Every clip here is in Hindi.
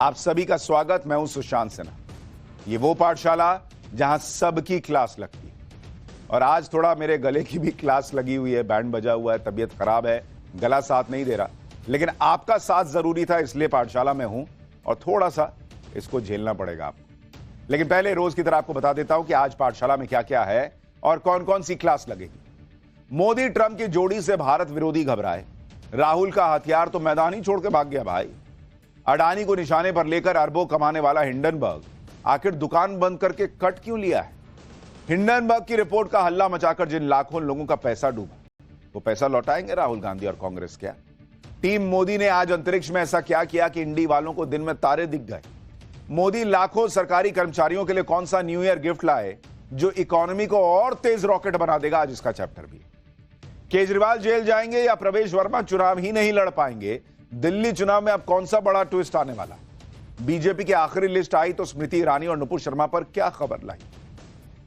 आप सभी का स्वागत। मैं हूं सुशांत सिन्हा। ये वो पाठशाला जहां सबकी क्लास लगती है और आज थोड़ा मेरे गले की भी क्लास लगी हुई है। बैंड बजा हुआ है, तबीयत खराब है, गला साथ नहीं दे रहा, लेकिन आपका साथ जरूरी था, इसलिए पाठशाला में हूं और थोड़ा सा इसको झेलना पड़ेगा आपको। लेकिन पहले रोज की तरह आपको बता देता हूं कि आज पाठशाला में क्या क्या है और कौन कौन सी क्लास लगेगी। मोदी ट्रंप की जोड़ी से भारत विरोधी घबराए। राहुल का हथियार तो मैदान ही छोड़ के भाग गया भाई। अडानी को निशाने पर लेकर अरबों कमाने वाला हिंडनबर्ग आखिर दुकान बंद करके कट क्यों लिया है। हिंडनबर्ग की रिपोर्ट का हल्ला मचाकर जिन लाखों लोगों का पैसा डूबा, वो पैसा लौटाएंगे राहुल गांधी और कांग्रेस क्या? टीम मोदी ने आज अंतरिक्ष में ऐसा क्या किया कि इंडी वालों को दिन में तारे दिख गए। मोदी लाखों सरकारी कर्मचारियों के लिए कौन सा न्यू ईयर गिफ्ट लाए जो इकोनॉमी को और तेज रॉकेट बना देगा, आज इसका चैप्टर भी। केजरीवाल जेल जाएंगे या प्रवेश वर्मा चुनाव ही नहीं लड़ पाएंगे। दिल्ली चुनाव में अब कौन सा बड़ा ट्विस्ट आने वाला? बीजेपी की आखिरी लिस्ट आई तो स्मृति ईरानी और नुपुर शर्मा पर क्या खबर लाई?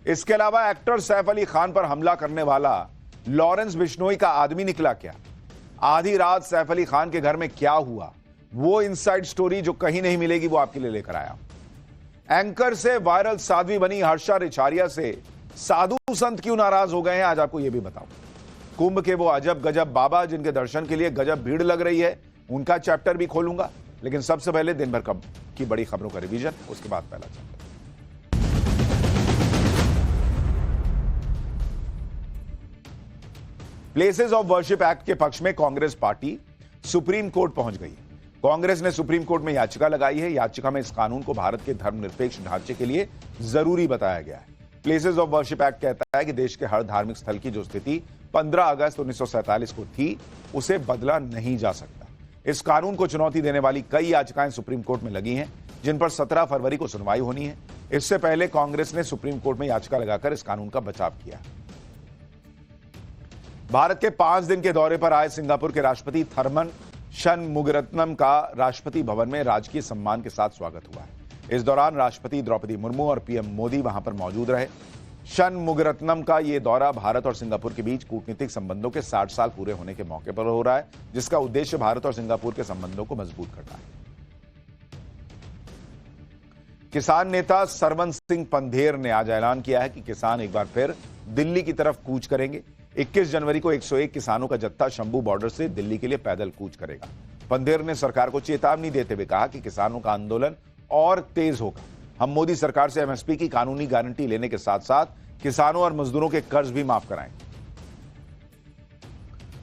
इसके अलावा एक्टर सैफ अली खान पर हमला करने वाला लॉरेंस बिश्नोई का आदमी निकला क्या? आधी रात सैफ अली खान के घर में क्या हुआ, वो इनसाइड स्टोरी जो कहीं नहीं मिलेगी, वो आपके लिए लेकर आया। एंकर से वायरल साध्वी बनी हर्षा रिछारिया से साधु संत क्यों नाराज हो गए हैं, आज आपको यह भी बताऊं। कुंभ के वो अजब गजब बाबा जिनके दर्शन के लिए गजब भीड़ लग रही है, उनका चैप्टर भी खोलूंगा। लेकिन सबसे पहले दिन भर की बड़ी खबरों का रिवीजन, उसके बाद पहला chapter. Places of worship act के पक्ष में कांग्रेस पार्टी सुप्रीम कोर्ट पहुंच गई है। कांग्रेस ने सुप्रीम कोर्ट में याचिका लगाई है। याचिका में इस कानून को भारत के धर्मनिरपेक्ष ढांचे के लिए जरूरी बताया गया है। प्लेसेस ऑफ वर्शिप एक्ट कहता है कि देश के हर धार्मिक स्थल की जो स्थिति 15 अगस्त 1947 को थी, उसे बदला नहीं जा सकता। इस कानून को चुनौती देने वाली कई याचिकाएं सुप्रीम कोर्ट में लगी हैं, जिन पर 17 फरवरी को सुनवाई होनी है। इससे पहले कांग्रेस ने सुप्रीम कोर्ट में याचिका लगाकर इस कानून का बचाव किया। भारत के 5 दिन के दौरे पर आए सिंगापुर के राष्ट्रपति थरमन शनमुगरत्नम का राष्ट्रपति भवन में राजकीय सम्मान के साथ स्वागत हुआ है। इस दौरान राष्ट्रपति द्रौपदी मुर्मू और पीएम मोदी वहां पर मौजूद रहे। शनमुगरत्नम का यह दौरा भारत और सिंगापुर के बीच कूटनीतिक संबंधों के 60 साल पूरे होने के मौके पर हो रहा है, जिसका उद्देश्य भारत और सिंगापुर के संबंधों को मजबूत करना है। किसान नेता सरवन सिंह पंधेर ने आज ऐलान किया है कि किसान एक बार फिर दिल्ली की तरफ कूच करेंगे। 21 जनवरी को 101 किसानों का जत्था शंभू बॉर्डर से दिल्ली के लिए पैदल कूच करेगा। पंधेर ने सरकार को चेतावनी देते हुए कहा कि किसानों का आंदोलन और तेज होगा। हम मोदी सरकार से एमएसपी की कानूनी गारंटी लेने के साथ साथ किसानों और मजदूरों के कर्ज भी माफ कराएंगे।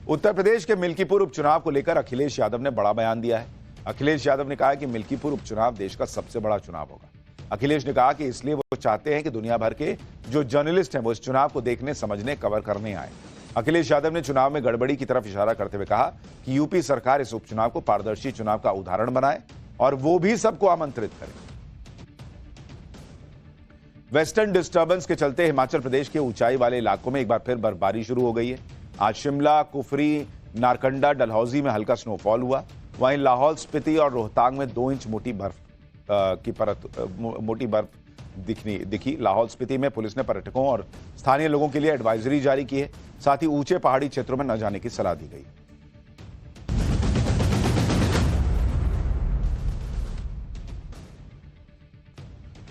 उत्तर प्रदेश के मिल्कीपुर उपचुनाव को लेकर अखिलेश यादव ने बड़ा बयान दिया है। अखिलेश यादव ने कहा कि मिल्कीपुर उपचुनाव देश का सबसे बड़ा चुनाव होगा। अखिलेश ने कहा कि इसलिए वो चाहते हैं कि दुनिया भर के जो जर्नलिस्ट हैं वो इस चुनाव को देखने, समझने, कवर करने आए। अखिलेश यादव ने चुनाव में गड़बड़ी की तरफ इशारा करते हुए कहा कि यूपी सरकार इस उपचुनाव को पारदर्शी चुनाव का उदाहरण बनाए और वो भी सबको आमंत्रित करे। वेस्टर्न डिस्टर्बेंस के चलते हिमाचल प्रदेश के ऊंचाई वाले इलाकों में एक बार फिर बर्फबारी शुरू हो गई है। आज शिमला, कुफरी, नारकंडा, डलहौजी में हल्का स्नोफॉल हुआ। वहीं लाहौल स्पीति और रोहतांग में 2 इंच मोटी बर्फ दिखी। लाहौल स्पीति में पुलिस ने पर्यटकों और स्थानीय लोगों के लिए एडवाइजरी जारी की है। साथ ही ऊंचे पहाड़ी क्षेत्रों में न जाने की सलाह दी गई।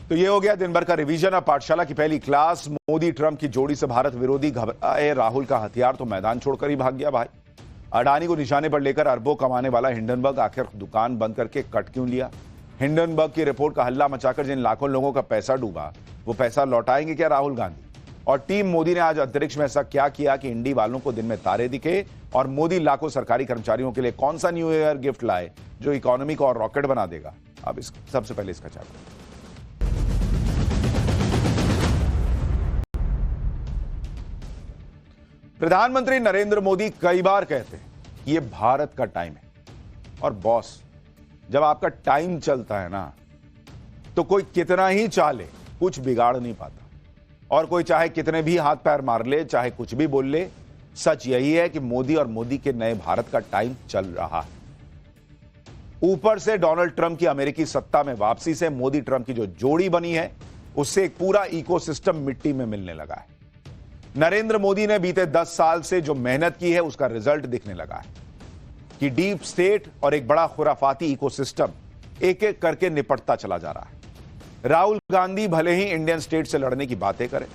तो ये हो गया दिन भर का रिवीजन। अब पाठशाला की पहली क्लास। मोदी ट्रंप की जोड़ी से भारत विरोधी घबराए। राहुल का हथियार तो मैदान छोड़कर ही भाग गया भाई। अडानी को निशाने पर लेकर अरबों कमाने वाला हिंडनबर्ग आखिर दुकान बंद करके कट क्यों लिया? हिंडनबर्ग की रिपोर्ट का हल्ला मचाकर जिन लाखों लोगों का पैसा डूबा, वो पैसा लौटाएंगे क्या राहुल गांधी? और टीम मोदी ने आज अंतरिक्ष में ऐसा क्या किया कि इंडी वालों को दिन में तारे दिखे? और मोदी लाखों सरकारी कर्मचारियों के लिए कौन सा न्यू ईयर गिफ्ट लाए जो इकोनॉमी को और रॉकेट बना देगा? अब सबसे पहले इसका चैप्टर। प्रधानमंत्री नरेंद्र मोदी कई बार कहते हैं कि यह भारत का टाइम है। और बॉस, जब आपका टाइम चलता है ना, तो कोई कितना ही चाले कुछ बिगाड़ नहीं पाता। और कोई चाहे कितने भी हाथ पैर मार ले, चाहे कुछ भी बोल ले, सच यही है कि मोदी और मोदी के नए भारत का टाइम चल रहा है। ऊपर से डोनाल्ड ट्रंप की अमेरिकी सत्ता में वापसी से मोदी ट्रंप की जो जोड़ी बनी है, उससे एक पूरा इकोसिस्टम मिट्टी में मिलने लगा है। नरेंद्र मोदी ने बीते 10 साल से जो मेहनत की है, उसका रिजल्ट दिखने लगा है कि डीप स्टेट और एक बड़ा खुराफाती इकोसिस्टम एक एक करके निपटता चला जा रहा है। राहुल गांधी भले ही इंडियन स्टेट से लड़ने की बातें करें,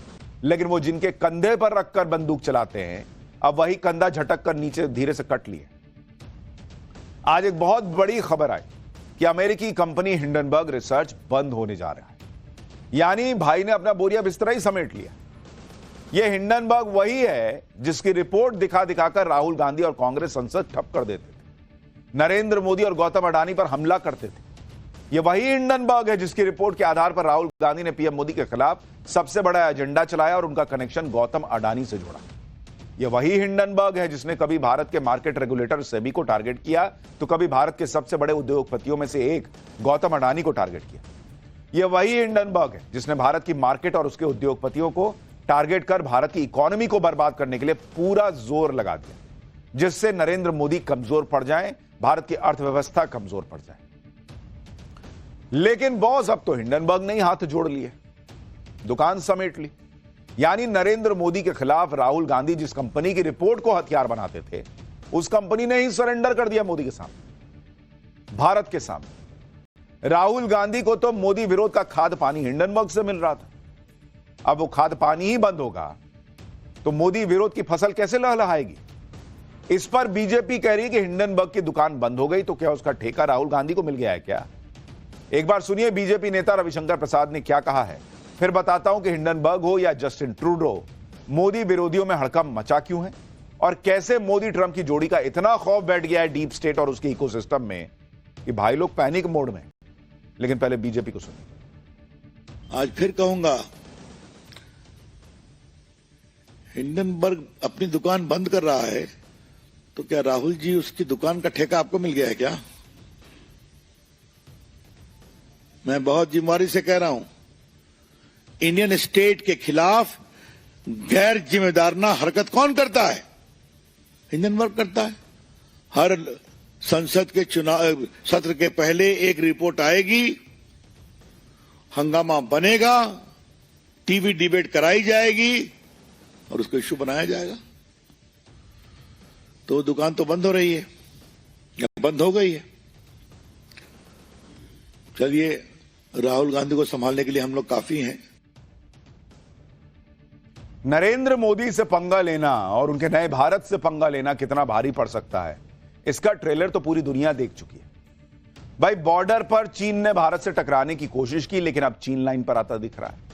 लेकिन वो जिनके कंधे पर रखकर बंदूक चलाते हैं, अब वही कंधा झटक कर नीचे धीरे से कट लिए। आज एक बहुत बड़ी खबर आई कि अमेरिकी कंपनी हिंडनबर्ग रिसर्च बंद होने जा रहा है। यानी भाई ने अपना बोरिया बिस्तरा ही समेट लिया। यह हिंडनबर्ग वही है जिसकी रिपोर्ट दिखा दिखाकर राहुल गांधी और कांग्रेस संसद ठप कर देते थे, नरेंद्र मोदी और गौतम अडानी पर हमला करते थे। यह वही हिंडनबर्ग है जिसकी रिपोर्ट के आधार पर राहुल गांधी ने पीएम मोदी के खिलाफ सबसे बड़ा एजेंडा चलाया और उनका कनेक्शन गौतम अडानी से जोड़ा। यह वही हिंडनबर्ग है जिसने कभी भारत के मार्केट रेगुलेटर सेबी को टारगेट किया, तो कभी भारत के सबसे बड़े उद्योगपतियों में से एक गौतम अडानी को टारगेट किया। यह वही हिंडनबर्ग है जिसने भारत की मार्केट और उसके उद्योगपतियों को टारगेट कर भारत की इकोनॉमी को बर्बाद करने के लिए पूरा जोर लगा दिया, जिससे नरेंद्र मोदी कमजोर पड़ जाएं, भारत की अर्थव्यवस्था कमजोर पड़ जाए। लेकिन बॉस, अब तो हिंडनबर्ग ने ही हाथ जोड़ लिए, दुकान समेट ली। यानी नरेंद्र मोदी के खिलाफ राहुल गांधी जिस कंपनी की रिपोर्ट को हथियार बनाते थे, उस कंपनी ने ही सरेंडर कर दिया मोदी के सामने, भारत के सामने। राहुल गांधी को तो मोदी विरोध का खाद पानी हिंडनबर्ग से मिल रहा था। अब वो खाद पानी ही बंद होगा तो मोदी विरोध की फसल कैसे लहलहाएगी? इस पर बीजेपी कह रही है कि हिंडनबर्ग की दुकान बंद हो गई तो क्या उसका ठेका राहुल गांधी को मिल गया है क्या? एक बार सुनिए बीजेपी नेता रविशंकर प्रसाद ने क्या कहा है, फिर बताता हूं कि हिंडनबर्ग हो या जस्टिन ट्रूडो, मोदी विरोधियों में हड़कंप मचा क्यों है और कैसे मोदी ट्रंप की जोड़ी का इतना खौफ बैठ गया है डीप स्टेट और उसके इकोसिस्टम में कि भाई लोग पैनिक मोड में। लेकिन पहले बीजेपी को सुनिए। आज फिर कहूंगा, हिंडनबर्ग अपनी दुकान बंद कर रहा है तो क्या राहुल जी उसकी दुकान का ठेका आपको मिल गया है क्या? मैं बहुत जिम्मेदारी से कह रहा हूं, इंडियन स्टेट के खिलाफ गैर जिम्मेदाराना हरकत कौन करता है? हिंडनबर्ग करता है। हर संसद के चुनाव सत्र के पहले एक रिपोर्ट आएगी, हंगामा बनेगा, टीवी डिबेट कराई जाएगी और उसको इश्यू बनाया जाएगा। तो दुकान तो बंद हो रही है या बंद हो गई है। चलिए, राहुल गांधी को संभालने के लिए हम लोग काफी हैं। नरेंद्र मोदी से पंगा लेना और उनके नए भारत से पंगा लेना कितना भारी पड़ सकता है, इसका ट्रेलर तो पूरी दुनिया देख चुकी है। भाई, बॉर्डर पर चीन ने भारत से टकराने की कोशिश की, लेकिन अब चीन लाइन पर आता दिख रहा है।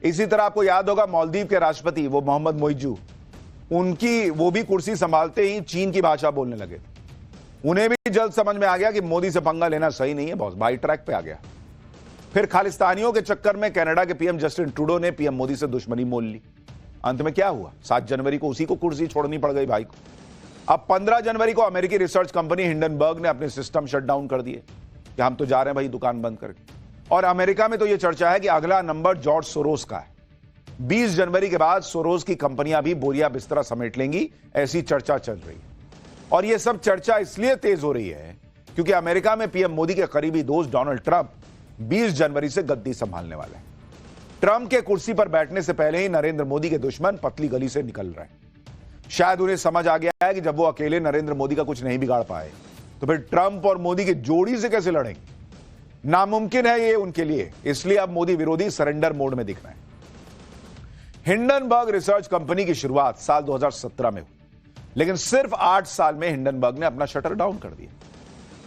इसी तरह आपको याद होगा मालदीव के राष्ट्रपति वो मोहम्मद मोइजू, उनकी वो भी कुर्सी संभालते ही चीन की भाषा बोलने लगे। उन्हें भी जल्द समझ में आ गया कि मोदी से पंगा लेना सही नहीं है, बॉस भाई ट्रैक पे आ गया। फिर खालिस्तानियों के चक्कर में कनाडा के पीएम जस्टिन ट्रूडो ने पीएम मोदी से दुश्मनी मोल ली। अंत में क्या हुआ? 7 जनवरी को उसी को कुर्सी छोड़नी पड़ गई भाई को। अब 15 जनवरी को अमेरिकी रिसर्च कंपनी हिंडनबर्ग ने अपने सिस्टम शट डाउन कर दिए कि हम तो जा रहे हैं भाई दुकान बंद करके। और अमेरिका में तो यह चर्चा है कि अगला नंबर जॉर्ज सोरोस का है। 20 जनवरी के बाद सोरोस की कंपनियां भी बोरिया बिस्तरा समेट लेंगी, ऐसी चर्चा चल रही है। और यह सब चर्चा इसलिए तेज हो रही है क्योंकि अमेरिका में पीएम मोदी के करीबी दोस्त डोनाल्ड ट्रंप 20 जनवरी से गद्दी संभालने वाले हैं। ट्रंप के कुर्सी पर बैठने से पहले ही नरेंद्र मोदी के दुश्मन पतली गली से निकल रहे हैं। शायद उन्हें समझ आ गया है कि जब वो अकेले नरेंद्र मोदी का कुछ नहीं बिगाड़ पाए तो फिर ट्रंप और मोदी की जोड़ी से कैसे लड़ेंगे? नामुमकिन है ये उनके लिए, इसलिए अब मोदी विरोधी सरेंडर मोड में दिख रहे हैं। हिंडनबर्ग रिसर्च कंपनी की शुरुआत साल 2017 में हुई, लेकिन सिर्फ 8 साल में हिंडनबर्ग ने अपना शटर डाउन कर दिया।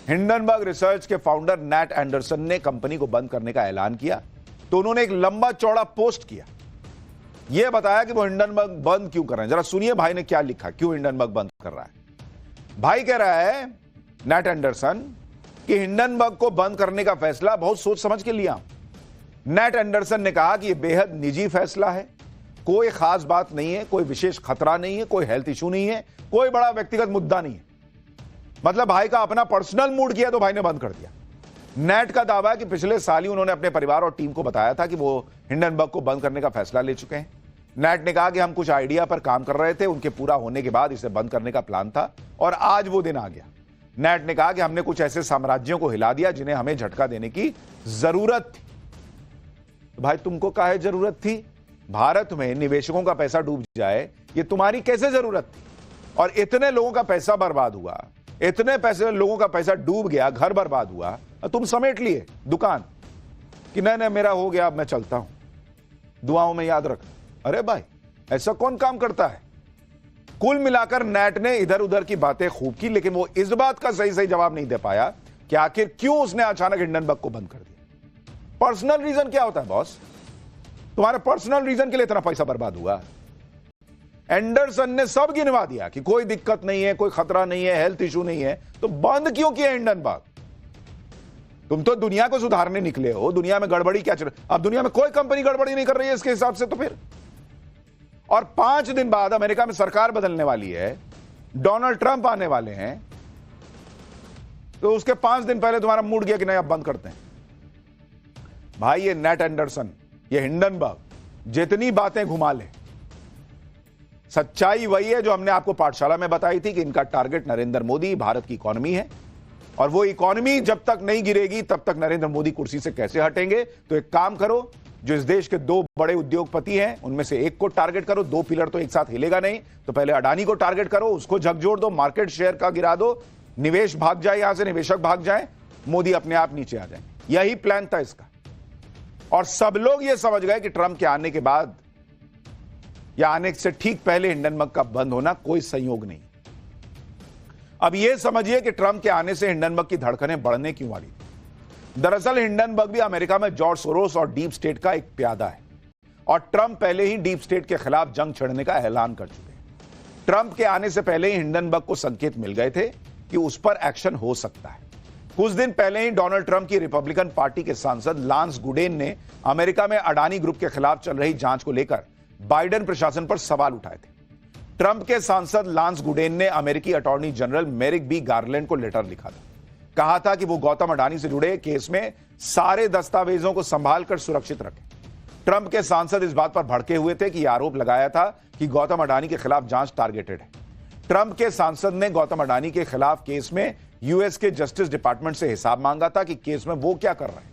हिंडनबर्ग रिसर्च के फाउंडर नैट एंडरसन ने कंपनी को बंद करने का ऐलान किया तो उन्होंने एक लंबा चौड़ा पोस्ट किया, यह बताया कि वो हिंडनबर्ग बंद क्यों कर रहे हैं। जरा सुनिए भाई ने क्या लिखा, क्यों हिंडनबर्ग बंद कर रहा है। भाई कह रहा है नैट एंडरसन कि हिंडनबर्ग को बंद करने का फैसला बहुत सोच समझ के लिया। नैट एंडरसन ने कहा कि यह बेहद निजी फैसला है, कोई खास बात नहीं है, कोई विशेष खतरा नहीं है, कोई हेल्थ इशू नहीं है, कोई बड़ा व्यक्तिगत मुद्दा नहीं है। मतलब भाई का अपना पर्सनल मूड किया तो भाई ने बंद कर दिया। नैट का दावा है कि पिछले साल ही उन्होंने अपने परिवार और टीम को बताया था कि वो हिंडनबर्ग को बंद करने का फैसला ले चुके हैं। नैट ने कहा कि हम कुछ आइडिया पर काम कर रहे थे, उनके पूरा होने के बाद इसे बंद करने का प्लान था और आज वो दिन आ गया। नैट ने कहा कि हमने कुछ ऐसे साम्राज्यों को हिला दिया जिन्हें हमें झटका देने की जरूरत थी। तो भाई तुमको काहे जरूरत थी? भारत में निवेशकों का पैसा डूब जाए ये तुम्हारी कैसे जरूरत थी? और इतने लोगों का पैसा बर्बाद हुआ, इतने पैसे, लोगों का पैसा डूब गया, घर बर्बाद हुआ, तुम समेट लिए दुकान कि नहीं मेरा हो गया, अब मैं चलता हूं, दुआओं में याद रख। अरे भाई, ऐसा कौन काम करता है? कुल मिलाकर नेट ने इधर उधर की बातें खूब की, लेकिन वो इस बात का सही सही जवाब नहीं दे पाया कि आखिर क्यों उसने अचानक हिंडनबर्ग को बंद कर दिया। पर्सनल रीजन क्या होता है बॉस? तुम्हारे पर्सनल रीजन के लिए इतना पैसा बर्बाद हुआ? एंडरसन ने सब गिनवा दिया कि कोई दिक्कत नहीं है, कोई खतरा नहीं है, हेल्थ इशू नहीं है, तो बंद क्यों किया हिंडनबर्ग? तुम तो दुनिया को सुधारने निकले हो, दुनिया में गड़बड़ी क्या चल, अब दुनिया में कोई कंपनी गड़बड़ी नहीं कर रही है इसके हिसाब से, तो फिर। और 5 दिन बाद अमेरिका में सरकार बदलने वाली है, डोनाल्ड ट्रंप आने वाले हैं, तो उसके 5 दिन पहले तुम्हारा मूड गया कि नहीं अब बंद करते हैं। भाई ये नेट एंडरसन, ये हिंडनबर्ग जितनी बातें घुमा ले, सच्चाई वही है जो हमने आपको पाठशाला में बताई थी कि इनका टारगेट नरेंद्र मोदी, भारत की इकोनॉमी है, और वो इकोनॉमी जब तक नहीं गिरेगी तब तक नरेंद्र मोदी कुर्सी से कैसे हटेंगे। तो एक काम करो, जो इस देश के 2 बड़े उद्योगपति हैं उनमें से एक को टारगेट करो, 2 पिलर तो एक साथ हिलेगा नहीं, तो पहले अडानी को टारगेट करो, उसको झकझोर दो, मार्केट शेयर का गिरा दो, निवेश भाग जाए, यहां से निवेशक भाग जाए, मोदी अपने आप नीचे आ जाए। यही प्लान था इसका। और सब लोग ये समझ गए कि ट्रंप के आने के बाद या आने से ठीक पहले हिंडनबर्ग का बंद होना कोई संयोग नहीं। अब यह समझिए कि ट्रंप के आने से हिंडनबर्ग की धड़कनें बढ़ने क्यों वाली थी। दरअसल हिंडनबर्ग भी अमेरिका में जॉर्ज सोरोस और डीप स्टेट का एक प्यादा है, और ट्रंप पहले ही डीप स्टेट के खिलाफ जंग छेड़ने का ऐलान कर चुके हैं। ट्रंप के आने से पहले ही हिंडनबर्ग को संकेत मिल गए थे कि उस पर एक्शन हो सकता है। कुछ दिन पहले ही डोनाल्ड ट्रंप की रिपब्लिकन पार्टी के सांसद लांस गुडेन ने अमेरिका में अडानी ग्रुप के खिलाफ चल रही जांच को लेकर बाइडेन प्रशासन पर सवाल उठाए थे। ट्रंप के सांसद लांस गुडेन ने अमेरिकी अटॉर्नी जनरल मेरिक बी गारलैंड को लेटर लिखा था। कहा था कि वो गौतम अडानी से जुड़े केस में सारे दस्तावेजों को संभाल कर सुरक्षित रखें। ट्रंप के सांसद इस बात पर भड़के हुए थे कि यह आरोप लगाया था कि गौतम अडानी के खिलाफ जांच टारगेटेड है। ट्रंप के सांसद ने गौतम अडानी के खिलाफ केस में यूएस के जस्टिस डिपार्टमेंट से हिसाब मांगा था कि केस में वो क्या कर रहे हैं।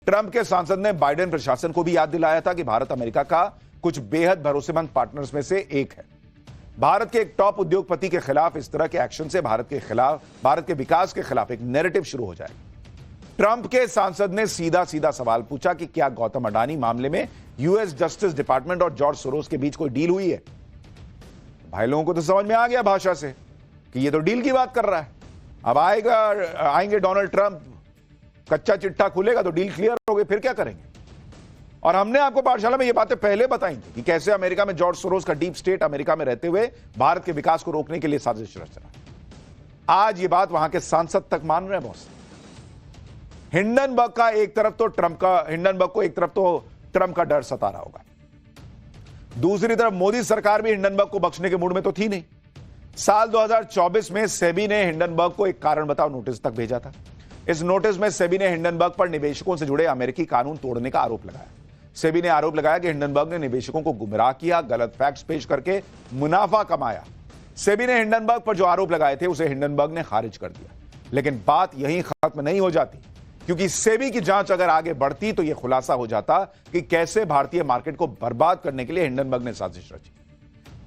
ट्रंप के सांसद ने बाइडेन प्रशासन को भी याद दिलाया था कि भारत अमेरिका का कुछ बेहद भरोसेमंद पार्टनर्स में से एक है। भारत के एक टॉप उद्योगपति के खिलाफ इस तरह के एक्शन से भारत के विकास के खिलाफ एक नैरेटिव शुरू हो जाएगा। ट्रंप के सांसद ने सीधा सीधा सवाल पूछा कि क्या गौतम अडानी मामले में यूएस जस्टिस डिपार्टमेंट और जॉर्ज सोरोस के बीच कोई डील हुई है। भाई लोगों को तो समझ में आ गया भाषा से कि ये तो डील की बात कर रहा है। अब आएंगे डोनाल्ड ट्रंप, कच्चा चिट्ठा खुलेगा तो डील क्लियर हो गई, फिर क्या करेंगे। और हमने आपको पाठशाला में ये बातें पहले बताई थी कि कैसे अमेरिका में जॉर्ज सोरोस का डीप स्टेट अमेरिका में रहते हुए भारत के विकास को रोकने के लिए साजिश रच रहा। आज ये बात वहां के सांसद तक मान रहे हैं बॉस। हिंडनबर्ग को एक तरफ तो ट्रंप का डर सता रहा होगा, दूसरी तरफ मोदी सरकार भी हिंडनबर्ग को बख्शने के मूड में तो थी नहीं। साल 2024 में सेबी ने हिंडनबर्ग को एक कारण बताओ नोटिस तक भेजा था। इस नोटिस में सेबी ने हिंडनबर्ग पर निवेशकों से जुड़े अमेरिकी कानून तोड़ने का आरोप लगाया। सेबी ने आरोप लगाया कि हिंडनबर्ग ने निवेशकों को गुमराह किया, गलत फैक्ट्स पेश करके मुनाफा कमाया। सेबी ने हिंडनबर्ग पर जो आरोप लगाए थे उसे हिंडनबर्ग ने खारिज कर दिया। लेकिन बात यहीं खत्म नहीं हो जाती, क्योंकि सेबी की जांच अगर आगे बढ़ती तो यह खुलासा हो जाता कि कैसे भारतीय मार्केट को बर्बाद करने के लिए हिंडनबर्ग ने साजिश रची।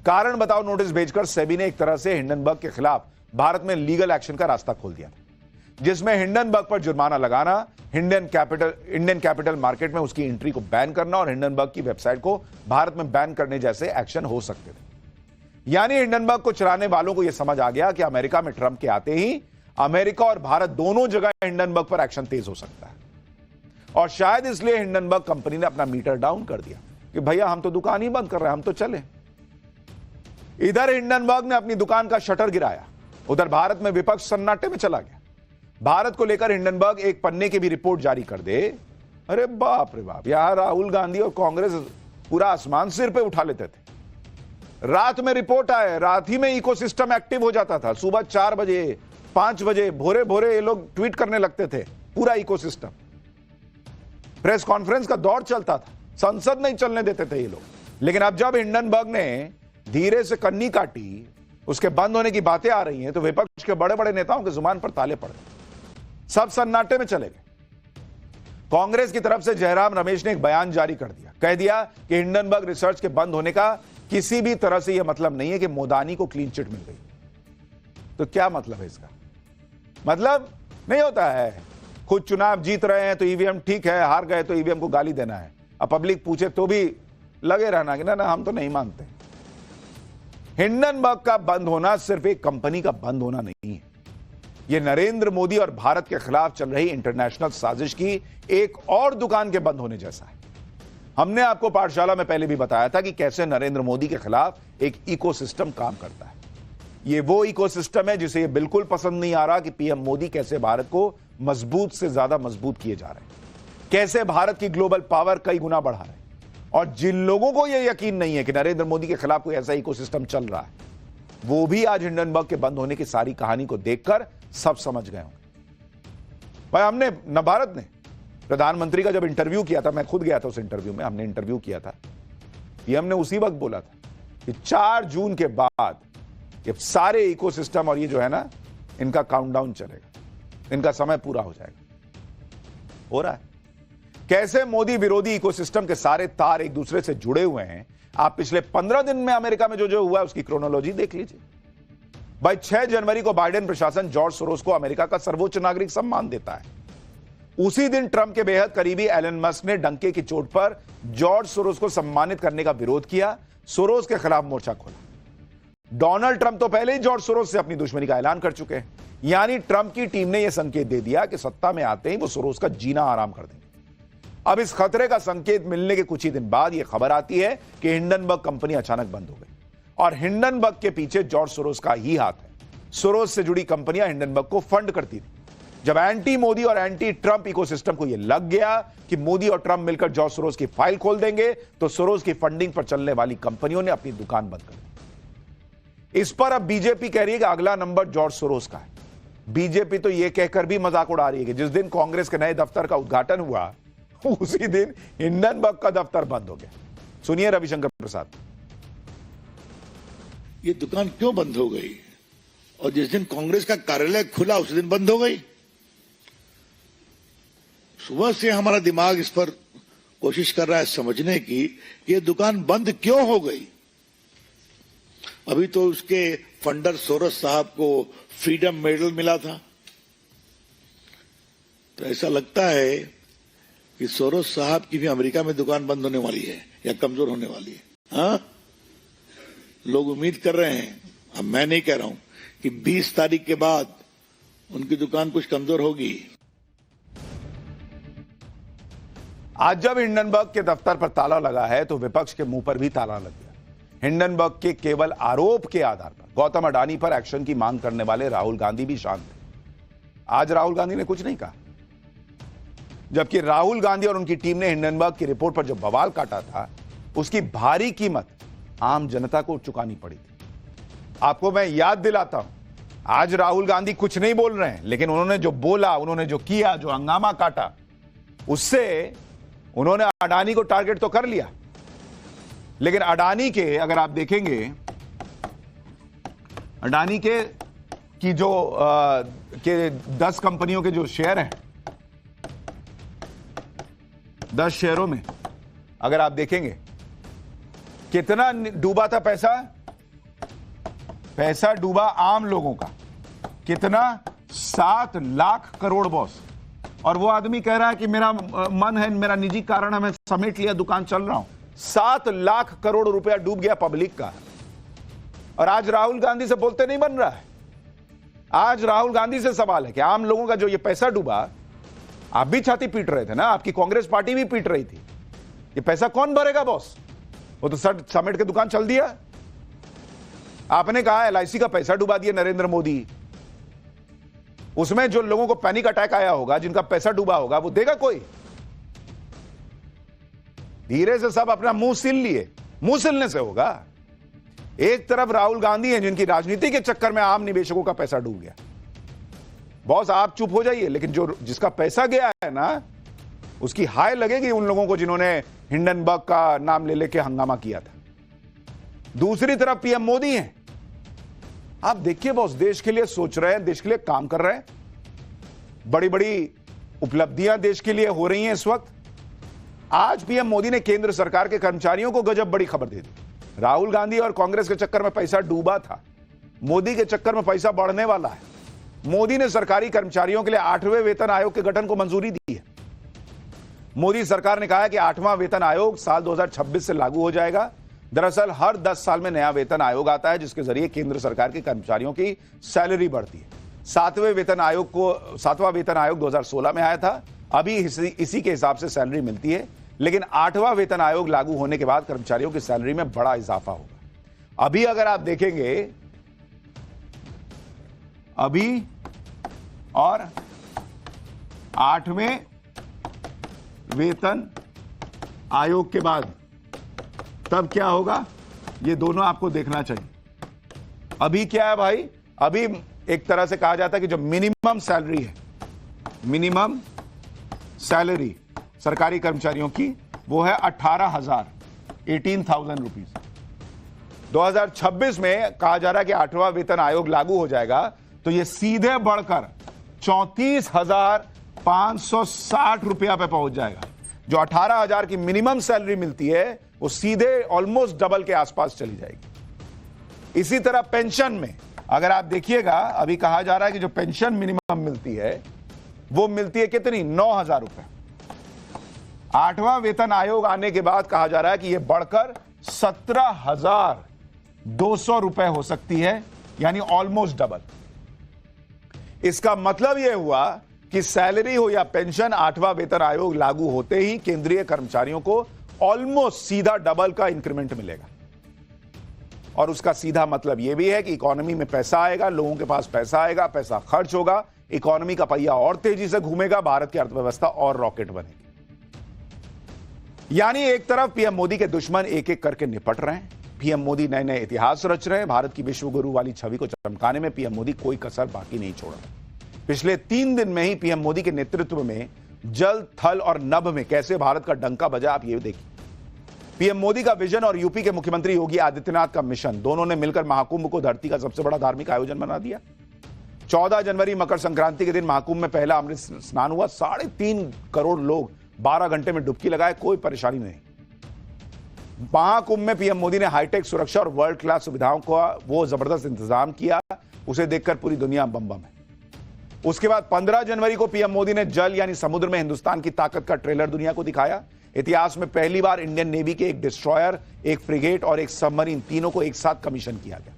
कारण बताओ नोटिस भेजकर सेबी ने एक तरह से हिंडनबर्ग के खिलाफ भारत में लीगल एक्शन का रास्ता खोल दिया था, जिसमें हिंडनबर्ग पर जुर्माना लगाना, इंडियन कैपिटल मार्केट में उसकी एंट्री को बैन करना और हिंडनबर्ग की वेबसाइट को भारत में बैन करने जैसे एक्शन हो सकते थे। यानी हिंडनबर्ग को चलाने वालों को यह समझ आ गया कि अमेरिका में ट्रंप के आते ही अमेरिका और भारत दोनों जगह हिंडनबर्ग पर एक्शन तेज हो सकता है। और शायद इसलिए हिंडनबर्ग कंपनी ने अपना मीटर डाउन कर दिया कि भैया हम तो दुकान ही बंद कर रहे हैं, हम तो चले। इधर हिंडनबर्ग ने अपनी दुकान का शटर गिराया, उधर भारत में विपक्ष सन्नाटे में चला गया। भारत को लेकर हिंडनबर्ग एक पन्ने की भी रिपोर्ट जारी कर दे, अरे बाप रे बाप, यहां राहुल गांधी और कांग्रेस पूरा आसमान सिर पे उठा लेते थे। रात में रिपोर्ट आए, रात ही में इकोसिस्टम एक्टिव हो जाता था। सुबह 4 बजे 5 बजे भोरे भोरे ये लोग ट्वीट करने लगते थे, पूरा इकोसिस्टम। प्रेस कॉन्फ्रेंस का दौर चलता था, संसद नहीं चलने देते थे ये लोग। लेकिन अब जब हिंडनबर्ग ने धीरे से कन्नी काटी, उसके बंद होने की बातें आ रही हैं, तो विपक्ष के बड़े बड़े नेताओं के जुबान पर ताले पड़ गए, सब सन्नाटे में चले गए। कांग्रेस की तरफ से जयराम रमेश ने एक बयान जारी कर दिया, कह दिया कि हिंडनबर्ग रिसर्च के बंद होने का किसी भी तरह से यह मतलब नहीं है कि मोदानी को क्लीन चिट मिल गई। तो क्या मतलब है इसका? मतलब नहीं होता है, खुद चुनाव जीत रहे हैं तो ईवीएम ठीक है, हार गए तो ईवीएम को गाली देना है, अब पब्लिक पूछे तो भी लगे रहना कि ना हम तो नहीं मानते। हिंडनबर्ग का बंद होना सिर्फ एक कंपनी का बंद होना नहीं है, यह नरेंद्र मोदी और भारत के खिलाफ चल रही इंटरनेशनल साजिश की एक और दुकान के बंद होने जैसा है। हमने आपको पाठशाला में पहले भी बताया था कि कैसे नरेंद्र मोदी के खिलाफ एक इकोसिस्टम काम करता है। यह वो इकोसिस्टम है जिसे यह बिल्कुल पसंद नहीं आ रहा कि पीएम मोदी कैसे भारत को मजबूत से ज्यादा मजबूत किए जा रहे हैं, कैसे भारत की ग्लोबल पावर कई गुना बढ़ा रहे हैं। और जिन लोगों को यह यकीन नहीं है कि नरेंद्र मोदी के खिलाफ कोई ऐसा इकोसिस्टम चल रहा है, वो भी आज हिंडनबर्ग के बंद होने की सारी कहानी को देखकर सब समझ गए होंगे। भाई हमने न भारत ने प्रधानमंत्री का जब इंटरव्यू किया था, मैं खुद गया था उस इंटरव्यू में, हमने इंटरव्यू किया था, ये हमने उसी वक्त बोला था कि 4 जून के बाद ये सारे इकोसिस्टम और ये जो है ना, इनका काउंटडाउन चलेगा, इनका समय पूरा हो जाएगा। हो रहा है। कैसे मोदी विरोधी इकोसिस्टम के सारे तार एक दूसरे से जुड़े हुए हैं, आप पिछले 15 दिन में अमेरिका में जो जो हुआ है उसकी क्रोनोलॉजी देख लीजिए। भाई 6 जनवरी को बाइडेन प्रशासन जॉर्ज सोरोस को अमेरिका का सर्वोच्च नागरिक सम्मान देता है। उसी दिन ट्रंप के बेहद करीबी एलन मस्क ने डंके की चोट पर जॉर्ज सोरोस को सम्मानित करने का विरोध किया, सोरोस के खिलाफ मोर्चा खोला। डोनाल्ड ट्रंप तो पहले ही जॉर्ज सोरोस से अपनी दुश्मनी का ऐलान कर चुके हैं, यानी ट्रंप की टीम ने यह संकेत दे दिया कि सत्ता में आते ही वो सोरोस का जीना आराम कर देंगे। अब इस खतरे का संकेत मिलने के कुछ ही दिन बाद यह खबर आती है कि हिंडनबर्ग कंपनी अचानक बंद हो गई और हिंडनबर्ग के पीछे जॉर्ज सोरोस का ही हाथ है। सोरोस से जुड़ी कंपनियां हिंडनबर्ग को फंड करती थी। जब एंटी मोदी और एंटी ट्रंप इकोसिस्टम को यह लग गया कि मोदी और ट्रंप मिलकर जॉर्ज सोरोस की फाइल खोल देंगे, तो सोरोस की फंडिंग पर चलने वाली कंपनियों ने अपनी दुकान बंद कर दी। इस पर अब बीजेपी कह रही है कि अगला नंबर जॉर्ज सोरोस का है। बीजेपी तो यह कहकर भी मजाक उड़ा रही है कि जिस दिन कांग्रेस के नए दफ्तर का उद्घाटन हुआ उसी दिन हिंडनबर्ग का दफ्तर बंद हो गया। सुनिए रविशंकर प्रसाद। ये दुकान क्यों बंद हो गई और जिस दिन कांग्रेस का कार्यालय खुला उसी दिन बंद हो गई? सुबह से हमारा दिमाग इस पर कोशिश कर रहा है समझने की कि ये दुकान बंद क्यों हो गई। अभी तो उसके फंडर सोरोस साहब को फ्रीडम मेडल मिला था, तो ऐसा लगता है कि सोरोस साहब की भी अमेरिका में दुकान बंद होने वाली है या कमजोर होने वाली है। हाँ, लोग उम्मीद कर रहे हैं, अब मैं नहीं कह रहा हूं कि 20 तारीख के बाद उनकी दुकान कुछ कमजोर होगी। आज जब हिंडनबर्ग के दफ्तर पर ताला लगा है तो विपक्ष के मुंह पर भी ताला लग गया। हिंडनबर्ग के केवल आरोप के आधार पर गौतम अडानी पर एक्शन की मांग करने वाले राहुल गांधी भी शांत थे। आज राहुल गांधी ने कुछ नहीं कहा, जबकि राहुल गांधी और उनकी टीम ने हिंडनबर्ग की रिपोर्ट पर जो बवाल काटा था उसकी भारी कीमत आम जनता को चुकानी पड़ी थी। आपको मैं याद दिलाता हूं, आज राहुल गांधी कुछ नहीं बोल रहे हैं, लेकिन उन्होंने जो बोला, उन्होंने जो किया, जो हंगामा काटा, उससे उन्होंने अडानी को टारगेट तो कर लिया। लेकिन अडानी के अगर आप देखेंगे, अडानी के की जो के 10 कंपनियों के जो शेयर हैं, 10 शेयरों में अगर आप देखेंगे कितना डूबा था पैसा। पैसा डूबा आम लोगों का कितना, 7 लाख करोड़ बॉस। और वो आदमी कह रहा है कि मेरा मन है, मेरा निजी कारण है, मैं समेट लिया, दुकान चल रहा हूं। 7 लाख करोड़ रुपया डूब गया पब्लिक का। और आज राहुल गांधी से बोलते नहीं बन रहा है। आज राहुल गांधी से सवाल है कि आम लोगों का जो ये पैसा डूबा, आप भी छाती पीट रहे थे ना, आपकी कांग्रेस पार्टी भी पीट रही थी, ये पैसा कौन भरेगा बॉस? वो तो समेट के दुकान चल दिया। आपने कहा एलआईसी का पैसा डुबा दिया नरेंद्र मोदी, उसमें जो लोगों को पैनिक अटैक आया होगा, जिनका पैसा डूबा होगा, वो देगा कोई? धीरे से सब अपना मुंह सिल लिए, मुंह सिलने से होगा। एक तरफ राहुल गांधी हैं जिनकी राजनीति के चक्कर में आम निवेशकों का पैसा डूब गया। बॉस आप चुप हो जाइए, लेकिन जो जिसका पैसा गया है ना, उसकी हाय लगेगी उन लोगों को जिन्होंने हिंडनबर्ग का नाम ले लेके हंगामा किया था। दूसरी तरफ पीएम मोदी हैं। आप देखिए बॉस, देश के लिए सोच रहे हैं, देश के लिए काम कर रहे हैं, बड़ी बड़ी उपलब्धियां देश के लिए हो रही हैं इस वक्त। आज पीएम मोदी ने केंद्र सरकार के कर्मचारियों को गजब बड़ी खबर दे दी। राहुल गांधी और कांग्रेस के चक्कर में पैसा डूबा था, मोदी के चक्कर में पैसा बढ़ने वाला है। मोदी ने सरकारी कर्मचारियों के लिए 8वें वेतन आयोग के गठन को मंजूरी दी है। मोदी सरकार ने कहा है कि 8वां वेतन आयोग साल 2026 से लागू हो जाएगा। दरअसल हर 10 साल में नया वेतन आयोग आता है, जिसके जरिए केंद्र सरकार के कर्मचारियों की सैलरी बढ़ती है। 7वां वेतन आयोग 2016 में आया था। अभी इसी के हिसाब से सैलरी मिलती है, लेकिन 8वां वेतन आयोग लागू होने के बाद कर्मचारियों की सैलरी में बड़ा इजाफा होगा। अभी अगर आप देखेंगे, अभी और 8वें वेतन आयोग के बाद तब क्या होगा, ये दोनों आपको देखना चाहिए। अभी क्या है भाई, अभी एक तरह से कहा जाता है कि जो मिनिमम सैलरी है, मिनिमम सैलरी सरकारी कर्मचारियों की, वो है 18,000 रुपीज। 2026 में कहा जा रहा है कि 8वां वेतन आयोग लागू हो जाएगा, तो ये सीधे बढ़कर 34,560 रुपया पे पहुंच जाएगा। जो 18,000 की मिनिमम सैलरी मिलती है, वो सीधे ऑलमोस्ट डबल के आसपास चली जाएगी। इसी तरह पेंशन में अगर आप देखिएगा, अभी कहा जा रहा है कि जो पेंशन मिनिमम मिलती है, वो मिलती है कितनी, 9,000 रुपए। 8वां वेतन आयोग आने के बाद कहा जा रहा है कि यह बढ़कर 17,200 रुपए हो सकती है, यानी ऑलमोस्ट डबल। इसका मतलब यह हुआ कि सैलरी हो या पेंशन, 8वां वेतन आयोग लागू होते ही केंद्रीय कर्मचारियों को ऑलमोस्ट सीधा डबल का इंक्रीमेंट मिलेगा। और उसका सीधा मतलब यह भी है कि इकोनॉमी में पैसा आएगा, लोगों के पास पैसा आएगा, पैसा खर्च होगा, इकोनॉमी का पहिया और तेजी से घूमेगा, भारत की अर्थव्यवस्था और रॉकेट बनेगी। यानी एक तरफ पीएम मोदी के दुश्मन एक एक करके निपट रहे हैं, पीएम मोदी नए नए इतिहास रच रहे हैं। भारत की विश्व गुरु वाली छवि को चमकाने में पीएम मोदी कोई कसर बाकी नहीं छोड़ रहे। पिछले 3 दिन में ही पीएम मोदी के नेतृत्व में जल, थल और नभ में कैसे भारत का डंका बजा, आप ये देखिए। पीएम मोदी का विजन और यूपी के मुख्यमंत्री योगी आदित्यनाथ का मिशन, दोनों ने मिलकर महाकुंभ को धरती का सबसे बड़ा धार्मिक आयोजन बना दिया। 14 जनवरी मकर संक्रांति के दिन महाकुंभ में पहला अमृत स्नान हुआ। 3.5 करोड़ लोग 12 घंटे में डुबकी लगाए, कोई परेशानी नहीं। महाकुंभ में पीएम मोदी ने हाईटेक सुरक्षा और वर्ल्ड क्लास सुविधाओं का वो जबरदस्त इंतजाम किया, उसे देखकर पूरी दुनिया बम बम है। उसके बाद 15 जनवरी को पीएम मोदी ने जल यानी समुद्र में हिंदुस्तान की ताकत का ट्रेलर दुनिया को दिखाया। इतिहास में पहली बार इंडियन नेवी के एक डिस्ट्रॉयर, एक फ्रिगेट और एक सबमरीन, तीनों को एक साथ कमीशन किया गया।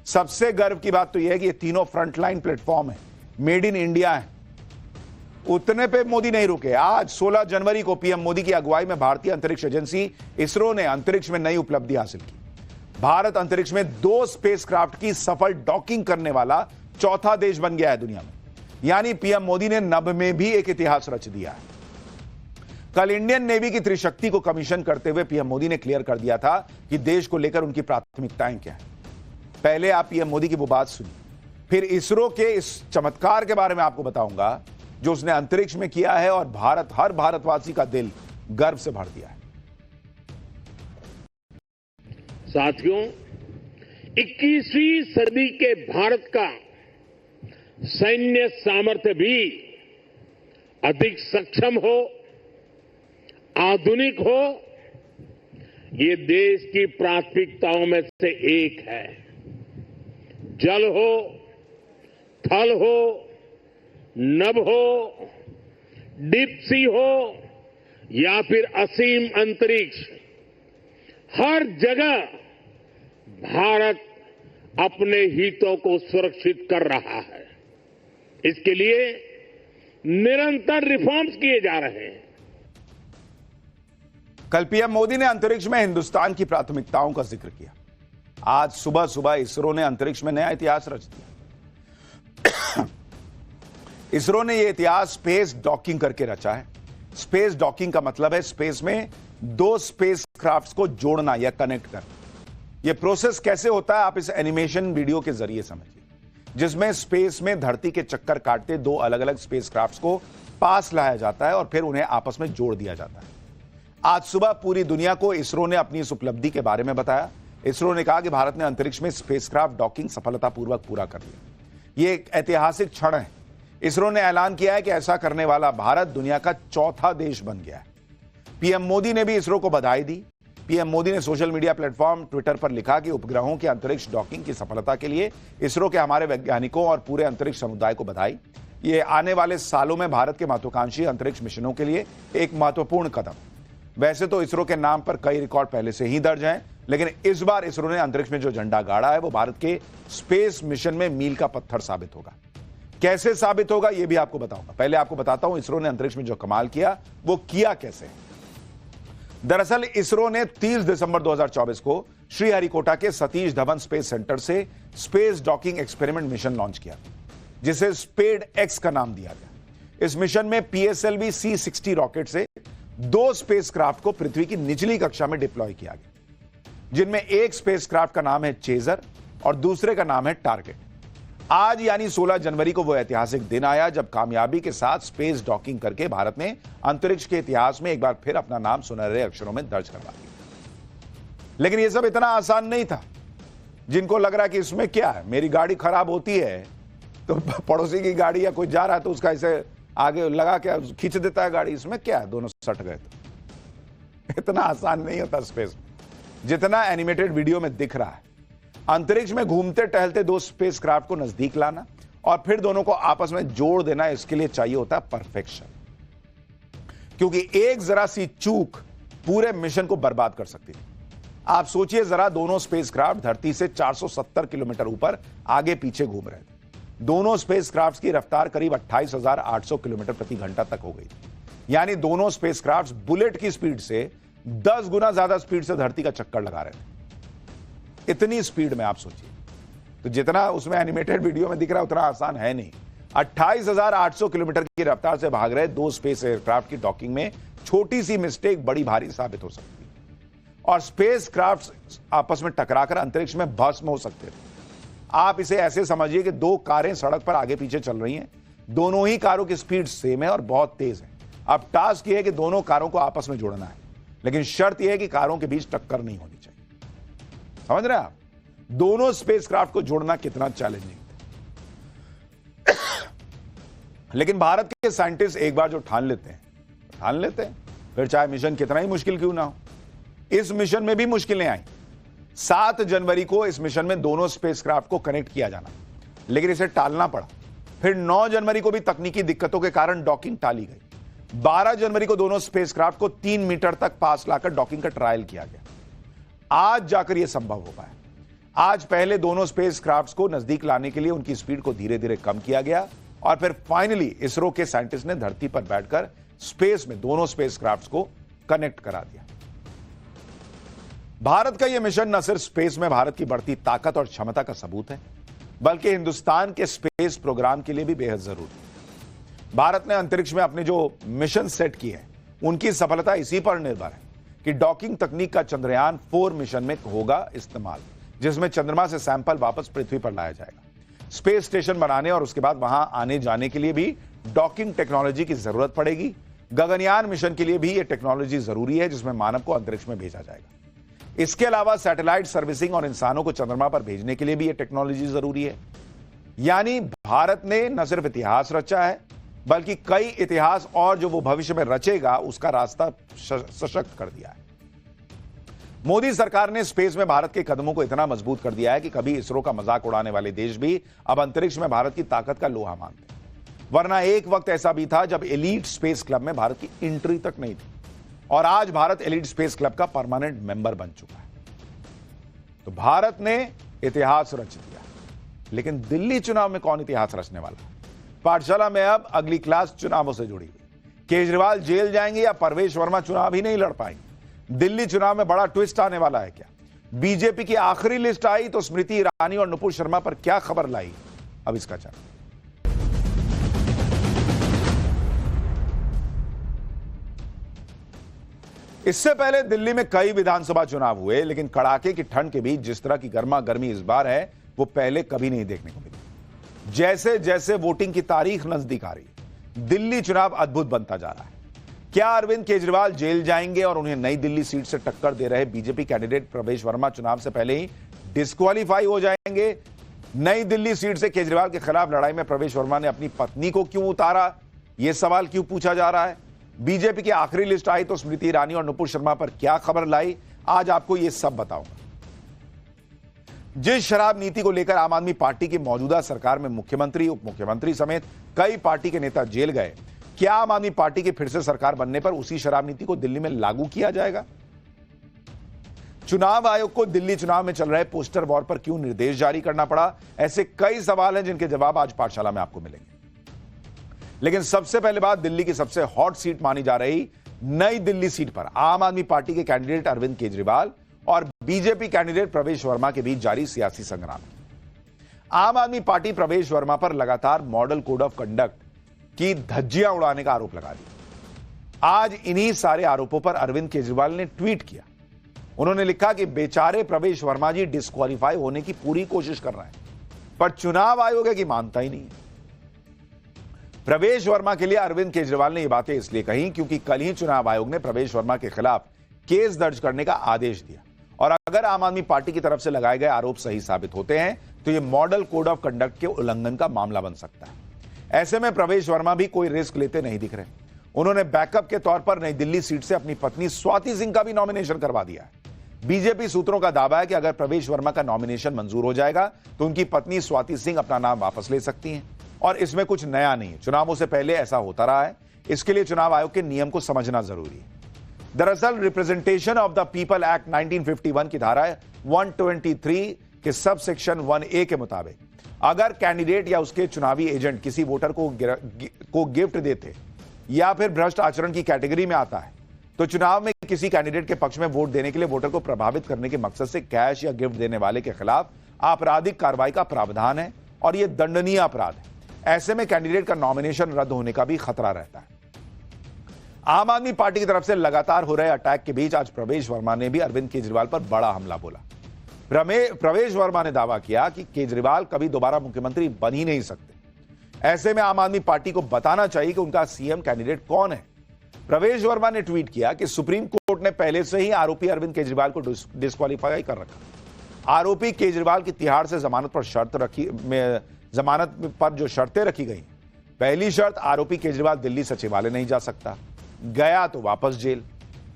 सबसे गर्व की बात तो यह है कि ये तीनों फ्रंटलाइन प्लेटफॉर्म है, मेड इन इंडिया है। उतने पे मोदी नहीं रुके। आज 16 जनवरी को पीएम मोदी की अगुवाई में भारतीय अंतरिक्ष एजेंसी इसरो ने अंतरिक्ष में नई उपलब्धि हासिल की। भारत अंतरिक्ष में 2 स्पेसक्राफ्ट की सफल डॉकिंग करने वाला चौथा देश बन गया है दुनिया में। यानी पीएम मोदी ने नभ में भी एक इतिहास रच दिया है। कल इंडियन नेवी की त्रिशक्ति को कमीशन करते हुए पीएम मोदी ने क्लियर कर दिया था कि देश को लेकर उनकी प्राथमिकताएं क्या हैं। पहले आप पीएम मोदी की वो बात सुनिए, फिर इसरो के इस चमत्कार के बारे में आपको बताऊंगा जो उसने अंतरिक्ष में किया है और हर भारतवासी का दिल गर्व से भर दिया है। साथियों, 21वीं सदी के भारत का सैन्य सामर्थ्य भी अधिक सक्षम हो, आधुनिक हो, ये देश की प्राथमिकताओं में से एक है। जल हो, थल हो, नभ हो, डीप सी हो या फिर असीम अंतरिक्ष, हर जगह भारत अपने हितों को सुरक्षित कर रहा है। इसके लिए निरंतर रिफॉर्म्स किए जा रहे हैं। कल पीएम मोदी ने अंतरिक्ष में हिंदुस्तान की प्राथमिकताओं का जिक्र किया। आज सुबह सुबह इसरो ने अंतरिक्ष में नया इतिहास रच दिया। इसरो ने यह इतिहास स्पेस डॉकिंग करके रचा है। स्पेस डॉकिंग का मतलब है स्पेस में 2 स्पेसक्राफ्ट्स को जोड़ना या कनेक्ट करना। यह प्रोसेस कैसे होता है, आप इस एनिमेशन वीडियो के जरिए समझिए, जिसमें स्पेस में धरती के चक्कर काटते 2 अलग अलग स्पेसक्राफ्ट्स को पास लाया जाता है और फिर उन्हें आपस में जोड़ दिया जाता है। आज सुबह पूरी दुनिया को इसरो ने अपनी इस उपलब्धि के बारे में बताया। इसरो ने कहा कि भारत ने अंतरिक्ष में स्पेसक्राफ्ट डॉकिंग सफलतापूर्वक पूरा कर लिया। यह एक ऐतिहासिक क्षण है। इसरो ने ऐलान किया है कि ऐसा करने वाला भारत दुनिया का चौथा देश बन गया है। पीएम मोदी ने भी इसरो को बधाई दी। पीएम मोदी ने सोशल मीडिया प्लेटफॉर्म ट्विटर पर लिखा कि उपग्रहों के अंतरिक्ष डॉकिंग की सफलता के लिए इसरो के हमारे वैज्ञानिकों और पूरे अंतरिक्ष समुदाय को बधाई। ये आने वाले सालों में भारत के महत्वाकांक्षी अंतरिक्ष मिशनों के लिए एक महत्वपूर्ण कदम। वैसे तो इसरो के नाम पर कई रिकॉर्ड पहले से ही दर्ज हैं, लेकिन इस बार इसरो ने अंतरिक्ष में जो झंडा गाड़ा है वो भारत के स्पेस मिशन में मील का पत्थर साबित होगा। कैसे साबित होगा ये भी आपको बताऊंगा। पहले आपको बताता हूं इसरो ने अंतरिक्ष में जो कमाल किया वो किया कैसे। दरअसल इसरो ने 30 दिसंबर 2024 को श्रीहरिकोटा के सतीश धवन स्पेस सेंटर से space docking experiment mission launch किया, जिसे स्पेड एक्स का नाम दिया गया। इस मिशन में PSLV C-60 रॉकेट से 2 स्पेसक्राफ्ट को पृथ्वी की निचली कक्षा में डिप्लॉय किया गया, जिनमें एक स्पेसक्राफ्ट का नाम है चेजर और दूसरे का नाम है टारगेट। आज यानी 16 जनवरी को वो ऐतिहासिक दिन आया जब कामयाबी के साथ स्पेस डॉकिंग करके भारत ने अंतरिक्ष के इतिहास में एक बार फिर अपना नाम सुनहरे अक्षरों में दर्ज करवा दिया। लेकिन यह सब इतना आसान नहीं था। जिनको लग रहा है कि इसमें क्या है, मेरी गाड़ी खराब होती है तो पड़ोसी की गाड़ी या कोई जा रहा है तो उसका ऐसे आगे लगा के खींच देता है गाड़ी, इसमें क्या है, दोनों सट गए तो। इतना आसान नहीं होता स्पेस जितना एनिमेटेड वीडियो में दिख रहा है। अंतरिक्ष में घूमते टहलते 2 स्पेसक्राफ्ट को नजदीक लाना और फिर दोनों को आपस में जोड़ देना, इसके लिए चाहिए होता है परफेक्शन, क्योंकि एक जरा सी चूक पूरे मिशन को बर्बाद कर सकती थी। आप सोचिए जरा, दोनों स्पेसक्राफ्ट धरती से 470 किलोमीटर ऊपर आगे पीछे घूम रहे थे। दोनों स्पेसक्राफ्ट की रफ्तार करीब 28,800 किलोमीटर प्रति घंटा तक हो गई थी। यानी दोनों स्पेसक्राफ्ट बुलेट की स्पीड से 10 गुना ज्यादा स्पीड से धरती का चक्कर लगा रहे थे। इतनी स्पीड में आप सोचिए, तो जितना उसमें एनिमेटेड वीडियो में दिख रहा है उतना आसान है नहीं। 28,800 किलोमीटर की रफ्तार से भाग रहे 2 स्पेस एयरक्राफ्ट की डॉकिंग में छोटी सी मिस्टेक बड़ी भारी साबित हो सकती है और स्पेस क्राफ्ट आपस में टकराकर अंतरिक्ष में भस्म हो सकते थे। आप इसे ऐसे समझिए कि 2 कारें सड़क पर आगे पीछे चल रही हैं, दोनों ही कारों की स्पीड सेम है और बहुत तेज है। अब टास्क यह है कि दोनों कारों को आपस में जोड़ना है, लेकिन शर्त यह है कि कारों के बीच टक्कर नहीं होनी चाहिए। समझ रहे हैं आप? दोनों स्पेसक्राफ्ट को जोड़ना कितना चैलेंजिंग था। लेकिन भारत के साइंटिस्ट एक बार जो ठान लेते हैं फिर चाहे मिशन कितना ही मुश्किल क्यों ना हो। इस मिशन में भी मुश्किलें आई। 7 जनवरी को इस मिशन में दोनों स्पेसक्राफ्ट को कनेक्ट किया जाना, लेकिन इसे टालना पड़ा। फिर 9 जनवरी को भी तकनीकी दिक्कतों के कारण डॉकिंग टाली गई। 12 जनवरी को दोनों स्पेसक्राफ्ट को 3 मीटर तक पास लाकर डॉकिंग का ट्रायल किया गया। आज जाकर यह संभव हो पाया। आज पहले दोनों स्पेसक्राफ्ट्स को नजदीक लाने के लिए उनकी स्पीड को धीरे धीरे कम किया गया और फिर फाइनली इसरो के साइंटिस्ट ने धरती पर बैठकर स्पेस में दोनों स्पेसक्राफ्ट्स को कनेक्ट करा दिया। भारत का यह मिशन न सिर्फ स्पेस में भारत की बढ़ती ताकत और क्षमता का सबूत है, बल्कि हिंदुस्तान के स्पेस प्रोग्राम के लिए भी बेहद जरूरी है। भारत ने अंतरिक्ष में अपने जो मिशन सेट किए हैं उनकी सफलता इसी पर निर्भर है कि डॉकिंग तकनीक का चंद्रयान 4 मिशन में होगा इस्तेमाल, जिसमें चंद्रमा से सैंपल वापस पृथ्वी पर लाया जाएगा। स्पेस स्टेशन बनाने और उसके बाद वहां आने जाने के लिए भी डॉकिंग टेक्नोलॉजी की जरूरत पड़ेगी। गगनयान मिशन के लिए भी यह टेक्नोलॉजी जरूरी है, जिसमें मानव को अंतरिक्ष में भेजा जाएगा। इसके अलावा सैटेलाइट सर्विसिंग और इंसानों को चंद्रमा पर भेजने के लिए भी यह टेक्नोलॉजी जरूरी है। यानी भारत ने न सिर्फ इतिहास रचा है, बल्कि कई इतिहास और जो वो भविष्य में रचेगा उसका रास्ता सशक्त कर दिया है। मोदी सरकार ने स्पेस में भारत के कदमों को इतना मजबूत कर दिया है कि कभी इसरो का मजाक उड़ाने वाले देश भी अब अंतरिक्ष में भारत की ताकत का लोहा मानते हैं। वरना एक वक्त ऐसा भी था जब एलीट स्पेस क्लब में भारत की एंट्री तक नहीं थी, और आज भारत एलीट स्पेस क्लब का परमानेंट मेंबर बन चुका है। तो भारत ने इतिहास रच दिया, लेकिन दिल्ली चुनाव में कौन इतिहास रचने वाला? पाठशाला में अब अगली क्लास चुनावों से जुड़ी हुई। केजरीवाल जेल जाएंगे या परवेश वर्मा चुनाव ही नहीं लड़ पाएंगे? दिल्ली चुनाव में बड़ा ट्विस्ट आने वाला है क्या? बीजेपी की आखिरी लिस्ट आई तो स्मृति ईरानी और नुपुर शर्मा पर क्या खबर लाई, अब इसका चर्चा। इससे पहले दिल्ली में कई विधानसभा चुनाव हुए, लेकिन कड़ाके की ठंड के बीच जिस तरह की गर्मा गर्मी इस बार है वो पहले कभी नहीं देखने को मिली। जैसे जैसे वोटिंग की तारीख नजदीक आ रही है, दिल्ली चुनाव अद्भुत बनता जा रहा है। क्या अरविंद केजरीवाल जेल जाएंगे और उन्हें नई दिल्ली सीट से टक्कर दे रहे बीजेपी कैंडिडेट प्रवेश वर्मा चुनाव से पहले ही डिस्क्वालीफाई हो जाएंगे? नई दिल्ली सीट से केजरीवाल के खिलाफ लड़ाई में प्रवेश वर्मा ने अपनी पत्नी को क्यों उतारा, यह सवाल क्यों पूछा जा रहा है? बीजेपी की आखिरी लिस्ट आई तो स्मृति ईरानी और नुपुर शर्मा पर क्या खबर लाई, आज आपको यह सब बताऊंगा। जिस शराब नीति को लेकर आम आदमी पार्टी की मौजूदा सरकार में मुख्यमंत्री, उप मुख्यमंत्री समेत कई पार्टी के नेता जेल गए, क्या आम आदमी पार्टी की फिर से सरकार बनने पर उसी शराब नीति को दिल्ली में लागू किया जाएगा? चुनाव आयोग को दिल्ली चुनाव में चल रहे पोस्टर वॉर पर क्यों निर्देश जारी करना पड़ा? ऐसे कई सवाल हैं जिनके जवाब आज पाठशाला में आपको मिलेंगे। लेकिन सबसे पहले बात दिल्ली की सबसे हॉट सीट मानी जा रही नई दिल्ली सीट पर आम आदमी पार्टी के कैंडिडेट अरविंद केजरीवाल और बीजेपी कैंडिडेट प्रवेश वर्मा के बीच जारी सियासी संग्राम। आम आदमी पार्टी प्रवेश वर्मा पर लगातार मॉडल कोड ऑफ कंडक्ट की धज्जियां उड़ाने का आरोप लगा दिया। आज इन्हीं सारे आरोपों पर अरविंद केजरीवाल ने ट्वीट किया। उन्होंने लिखा कि बेचारे प्रवेश वर्मा जी डिस्क्वालीफाई होने की पूरी कोशिश कर रहे हैं, पर चुनाव आयोग है कि मानता ही नहीं है। प्रवेश वर्मा के लिए अरविंद केजरीवाल ने यह बातें इसलिए कही क्योंकि कल ही चुनाव आयोग ने प्रवेश वर्मा के खिलाफ केस दर्ज करने का आदेश दिया और अगर आम आदमी पार्टी की तरफ से लगाए गए आरोप सही साबित होते हैं तो यह मॉडल कोड ऑफ कंडक्ट के उल्लंघन का मामला बन सकता है। ऐसे में प्रवेश वर्मा भी कोई रिस्क लेते नहीं दिख रहे। उन्होंने बैकअप के तौर पर नई दिल्ली सीट से अपनी पत्नी स्वाति सिंह का भी नॉमिनेशन करवा दिया है। बीजेपी सूत्रों का दावा है कि अगर प्रवेश वर्मा का नॉमिनेशन मंजूर हो जाएगा तो उनकी पत्नी स्वाति सिंह अपना नाम वापस ले सकती हैं और इसमें कुछ नया नहीं है। चुनावों से पहले ऐसा होता रहा है, इसके लिए चुनाव आयोग के नियम को समझना जरूरी है। दरअसल representation of the people act 1951 की धारा 123 के सब सेक्शन 1A के मुताबिक अगर कैंडिडेट या उसके चुनावी एजेंट किसी वोटर को गिफ्ट देते या फिर भ्रष्ट आचरण की कैटेगरी में आता है तो चुनाव में किसी कैंडिडेट के पक्ष में वोट देने के लिए वोटर को प्रभावित करने के मकसद से कैश या गिफ्ट देने वाले के खिलाफ आपराधिक कार्रवाई का प्रावधान है और यह दंडनीय अपराध है। ऐसे में कैंडिडेट का नॉमिनेशन रद्द होने का भी खतरा रहता है। आम आदमी पार्टी की तरफ से लगातार हो रहे अटैक के बीच आज प्रवेश वर्मा ने भी अरविंद केजरीवाल पर बड़ा हमला बोला। प्रवेश वर्मा ने दावा किया कि केजरीवाल कभी दोबारा मुख्यमंत्री बन ही नहीं सकते। ऐसे में आम आदमी पार्टी को बताना चाहिए कि उनका सीएम कैंडिडेट कौन है। प्रवेश वर्मा ने ट्वीट किया कि सुप्रीम कोर्ट ने पहले से ही आरोपी अरविंद केजरीवाल को डिस्क्वालीफाई कर रखा। आरोपी केजरीवाल की तिहाड़ से जमानत पर जो शर्तें रखी गई, पहली शर्त आरोपी केजरीवाल दिल्ली सचिवालय नहीं जा सकता, गया तो वापस जेल।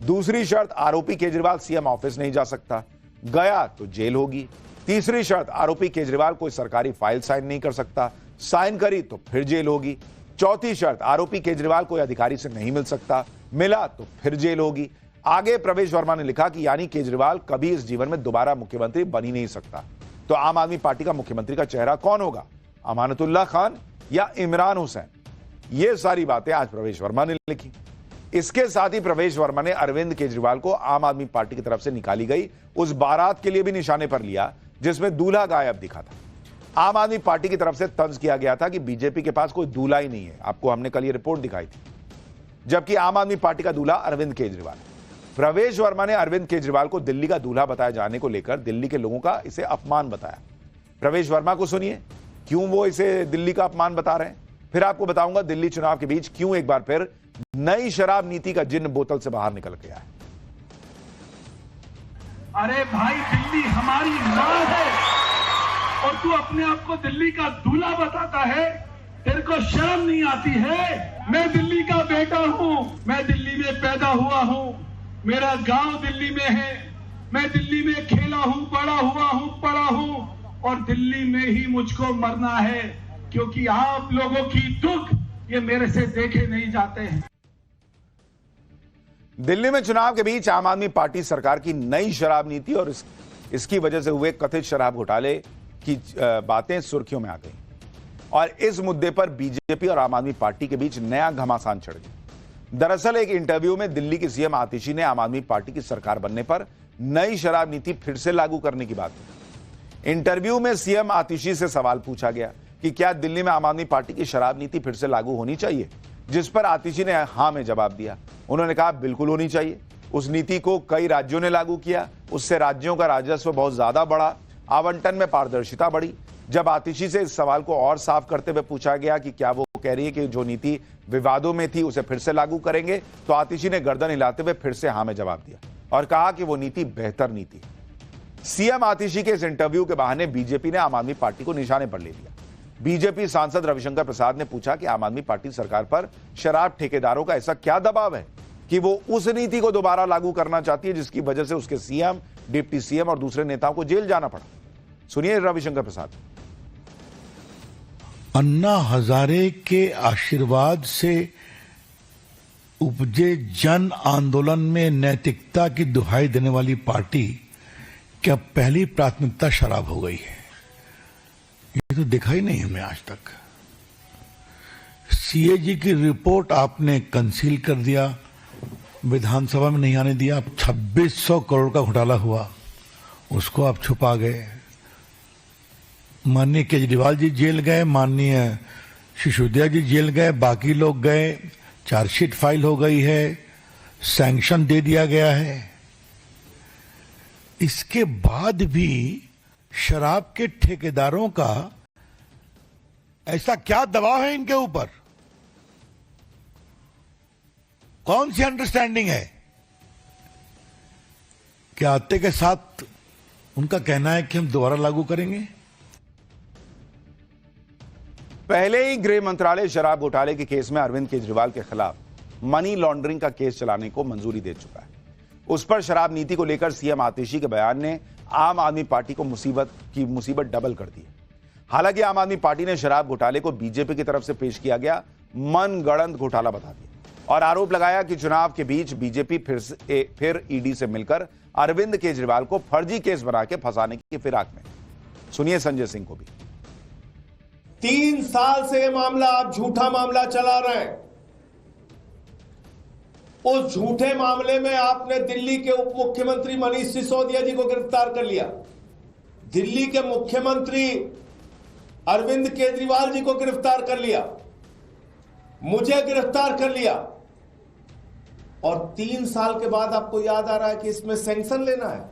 दूसरी शर्त आरोपी केजरीवाल सीएम ऑफिस नहीं जा सकता, गया तो जेल होगी। तीसरी शर्त आरोपी केजरीवाल कोई सरकारी फाइल साइन नहीं कर सकता, साइन करी तो फिर जेल होगी। चौथी शर्त आरोपी केजरीवाल कोई अधिकारी से नहीं मिल सकता, मिला तो फिर जेल होगी। आगे प्रवेश वर्मा ने लिखा कि यानी केजरीवाल कभी इस जीवन में दोबारा मुख्यमंत्री बन ही नहीं सकता। तो आम आदमी पार्टी का मुख्यमंत्री का चेहरा कौन होगा, अमानतुल्लाह खान या इमरान हुसैन? ये सारी बातें आज प्रवेश वर्मा ने लिखी। इसके साथ ही प्रवेश वर्मा ने अरविंद केजरीवाल को आम आदमी पार्टी की तरफ से निकाली गई उस बारात के लिए भी निशाने पर लिया जिसमें दूल्हा गायब दिखा था। आम आदमी पार्टी की तरफ से तंज किया गया था कि बीजेपी के पास कोई दूल्हा ही नहीं है। आपको हमने कल ये रिपोर्ट दिखाई थी, जबकि आम आदमी पार्टी का दूल्हा अरविंद केजरीवाल। प्रवेश वर्मा ने अरविंद केजरीवाल को दिल्ली का दूल्हा बताए जाने को लेकर दिल्ली के लोगों का इसे अपमान बताया। प्रवेश वर्मा को सुनिए क्यों वो इसे दिल्ली का अपमान बता रहे हैं, फिर आपको बताऊंगा दिल्ली चुनाव के बीच क्यों एक बार फिर नई शराब नीति का जिन्न बोतल से बाहर निकल गया है। अरे भाई, दिल्ली हमारी मां है और तू अपने आप को दिल्ली का दूल्हा बताता है, तेरे को शर्म नहीं आती है? मैं दिल्ली का बेटा हूं, मैं दिल्ली में पैदा हुआ हूं, मेरा गांव दिल्ली में है, मैं दिल्ली में खेला हूं, बड़ा हुआ हूं, पढ़ा हूं और दिल्ली में ही मुझको मरना है क्योंकि आप लोगों की दुख ये मेरे से देखे नहीं जाते हैं। दिल्ली में चुनाव के बीच आम आदमी पार्टी सरकार की नई शराब नीति और इसकी वजह से हुए कथित शराब घोटाले की बातें सुर्खियों में आ गई और इस मुद्दे पर बीजेपी और आम आदमी पार्टी के बीच नया घमासान छिड़ गया। दरअसल एक इंटरव्यू में दिल्ली की सीएम आतिशी ने आम आदमी पार्टी की सरकार बनने पर नई शराब नीति फिर से लागू करने की बात की। इंटरव्यू में सीएम आतिशी से सवाल पूछा गया कि क्या दिल्ली में आम आदमी पार्टी की शराब नीति फिर से लागू होनी चाहिए, जिस पर आतिशी ने हां में जवाब दिया। उन्होंने कहा बिल्कुल होनी चाहिए। उस नीति को कई राज्यों ने लागू किया, उससे राज्यों का राजस्व बहुत ज्यादा बढ़ा, आवंटन में पारदर्शिता बढ़ी। जब आतिशी से इस सवाल को और साफ करते हुए पूछा गया कि क्या वो कह रही है कि जो नीति विवादों में थी उसे फिर से लागू करेंगे, तो आतिशी ने गर्दन हिलाते हुए फिर से हां में जवाब दिया और कहा कि वो नीति बेहतर नीति है। सीएम आतिशी के इस इंटरव्यू के बहाने बीजेपी ने आम आदमी पार्टी को निशाने पर ले लिया। बीजेपी सांसद रविशंकर प्रसाद ने पूछा कि आम आदमी पार्टी सरकार पर शराब ठेकेदारों का ऐसा क्या दबाव है कि वो उस नीति को दोबारा लागू करना चाहती है जिसकी वजह से उसके सीएम, डिप्टी सीएम और दूसरे नेताओं को जेल जाना पड़ा। सुनिए रविशंकर प्रसाद। अन्ना हजारे के आशीर्वाद से उपजे जन आंदोलन में नैतिकता की दुहाई देने वाली पार्टी क्या पहली प्राथमिकता शराब हो गई है? ये तो देखा ही नहीं हमें आज तक। सीएजी की रिपोर्ट आपने कंसील कर दिया, विधानसभा में नहीं आने दिया। 2600 करोड़ का घोटाला हुआ, उसको आप छुपा गए। माननीय केजरीवाल जी जेल गए, माननीय सिसोदिया जी जेल गए, बाकी लोग गए, चार्जशीट फाइल हो गई है, सैंक्शन दे दिया गया है। इसके बाद भी शराब के ठेकेदारों का ऐसा क्या दबाव है इनके ऊपर? कौन सी अंडरस्टैंडिंग है? क्या आते के साथ उनका कहना है कि हम दोबारा लागू करेंगे? पहले ही गृह मंत्रालय शराब घोटाले के केस में अरविंद केजरीवाल के खिलाफ मनी लॉन्ड्रिंग का केस चलाने को मंजूरी दे चुका है। उस पर शराब नीति को लेकर सीएम आतिशी के बयान ने आम आदमी पार्टी को मुसीबत डबल कर दी। हालांकि आम आदमी पार्टी ने शराब घोटाले को बीजेपी की तरफ से पेश किया गया मनगढ़ंत घोटाला बता दिया और आरोप लगाया कि चुनाव के बीच बीजेपी फिर ईडी से मिलकर अरविंद केजरीवाल को फर्जी केस बना के फंसाने की फिराक में। सुनिए संजय सिंह को भी। 3 साल से यह मामला आप झूठा मामला चला रहे हैं। उस झूठे मामले में आपने दिल्ली के उप मुख्यमंत्री मनीष सिसोदिया जी को गिरफ्तार कर लिया, दिल्ली के मुख्यमंत्री अरविंद केजरीवाल जी को गिरफ्तार कर लिया, मुझे गिरफ्तार कर लिया, और 3 साल के बाद आपको याद आ रहा है कि इसमें सैंक्शन लेना है।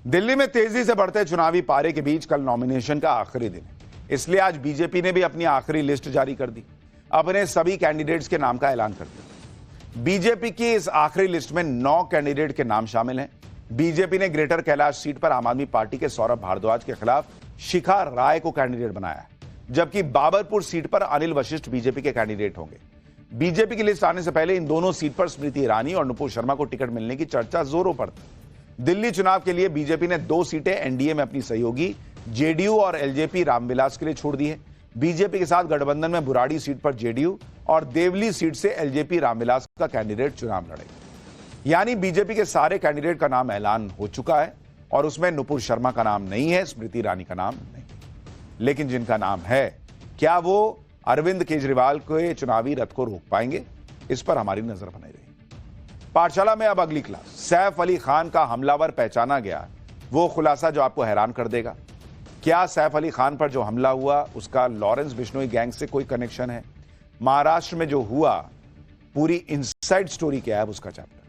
दिल्ली में तेजी से बढ़ते चुनावी पारे के बीच कल नॉमिनेशन का आखिरी दिन है, इसलिए आज बीजेपी ने भी अपनी आखिरी लिस्ट जारी कर दी, अपने सभी कैंडिडेट्स के नाम का ऐलान कर दिया। बीजेपी की इस आखिरी लिस्ट में 9 कैंडिडेट के नाम शामिल हैं। बीजेपी ने ग्रेटर कैलाश सीट पर आम आदमी पार्टी के सौरभ भारद्वाज के खिलाफ शिखा राय को कैंडिडेट बनाया है, जबकि बाबरपुर सीट पर अनिल वशिष्ठ बीजेपी के कैंडिडेट होंगे। बीजेपी की लिस्ट आने से पहले इन दोनों सीट पर स्मृति ईरानी और नुपुर शर्मा को टिकट मिलने की चर्चा जोरों पर थी। दिल्ली चुनाव के लिए बीजेपी ने 2 सीटें एनडीए में अपनी सहयोगी जेडीयू और एलजेपी रामविलास के लिए छोड़ दी है। बीजेपी के साथ गठबंधन में बुराड़ी सीट पर जेडीयू और देवली सीट से एलजेपी रामविलास का कैंडिडेट चुनाव लड़ेगा। यानी बीजेपी के सारे कैंडिडेट का नाम ऐलान हो चुका है और उसमें नुपुर शर्मा का नाम नहीं है, स्मृति ईरानी का नाम नहीं। लेकिन जिनका नाम है, क्या वो अरविंद केजरीवाल के चुनावी रथ को रोक पाएंगे? इस पर हमारी नजर बनाई रही। पाठशाला में अब अगली क्लास। सैफ अली खान का हमलावर पहचाना गया, वो खुलासा जो आपको हैरान कर देगा। क्या सैफ अली खान पर जो हमला हुआ उसका लॉरेंस बिश्नोई गैंग से कोई कनेक्शन है? महाराष्ट्र में जो हुआ, पूरी इनसाइड स्टोरी क्या है उसका चैप्टर।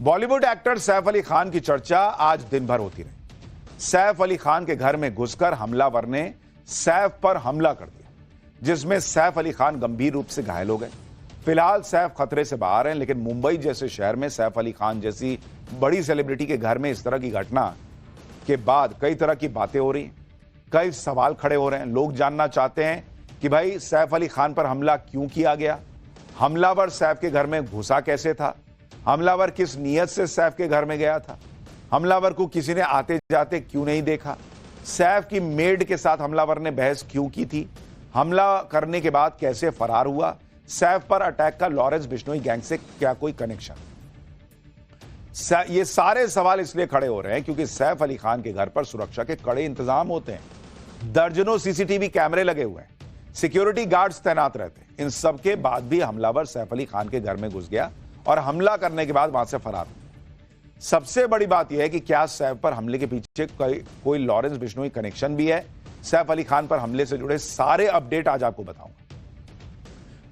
बॉलीवुड एक्टर सैफ अली खान की चर्चा आज दिन भर होती रही। सैफ अली खान के घर में घुसकर हमलावर ने सैफ पर हमला कर दिया, जिसमें सैफ अली खान गंभीर रूप से घायल हो गए। फिलहाल सैफ खतरे से बाहर हैं, लेकिन मुंबई जैसे शहर में सैफ अली खान जैसी बड़ी सेलिब्रिटी के घर में इस तरह की घटना के बाद कई तरह की बातें हो रही हैं, कई सवाल खड़े हो रहे हैं। लोग जानना चाहते हैं कि भाई सैफ अली खान पर हमला क्यों किया गया, हमलावर सैफ के घर में घुसा कैसे था, हमलावर किस नीयत से सैफ के घर में गया था, हमलावर को किसी ने आते जाते क्यों नहीं देखा, सैफ की मेड के साथ हमलावर ने बहस क्यों की थी, हमला करने के बाद कैसे फरार हुआ, सैफ पर अटैक का लॉरेंस बिश्नोई गैंग से क्या कोई कनेक्शन? ये सारे सवाल इसलिए खड़े हो रहे हैं क्योंकि सैफ अली खान के घर पर सुरक्षा के कड़े इंतजाम होते हैं। दर्जनों सीसीटीवी कैमरे लगे हुए हैं, सिक्योरिटी गार्ड्स तैनात रहते हैं। इन सब के बाद भी हमलावर सैफ अली खान के घर में घुस गया और हमला करने के बाद वहां से फरार हुआ। सबसे बड़ी बात यह है कि क्या सैफ पर हमले के पीछे कोई लॉरेंस बिश्नोई कनेक्शन भी है? सैफ अली खान पर हमले से जुड़े सारे अपडेट आज आपको बताऊंगा।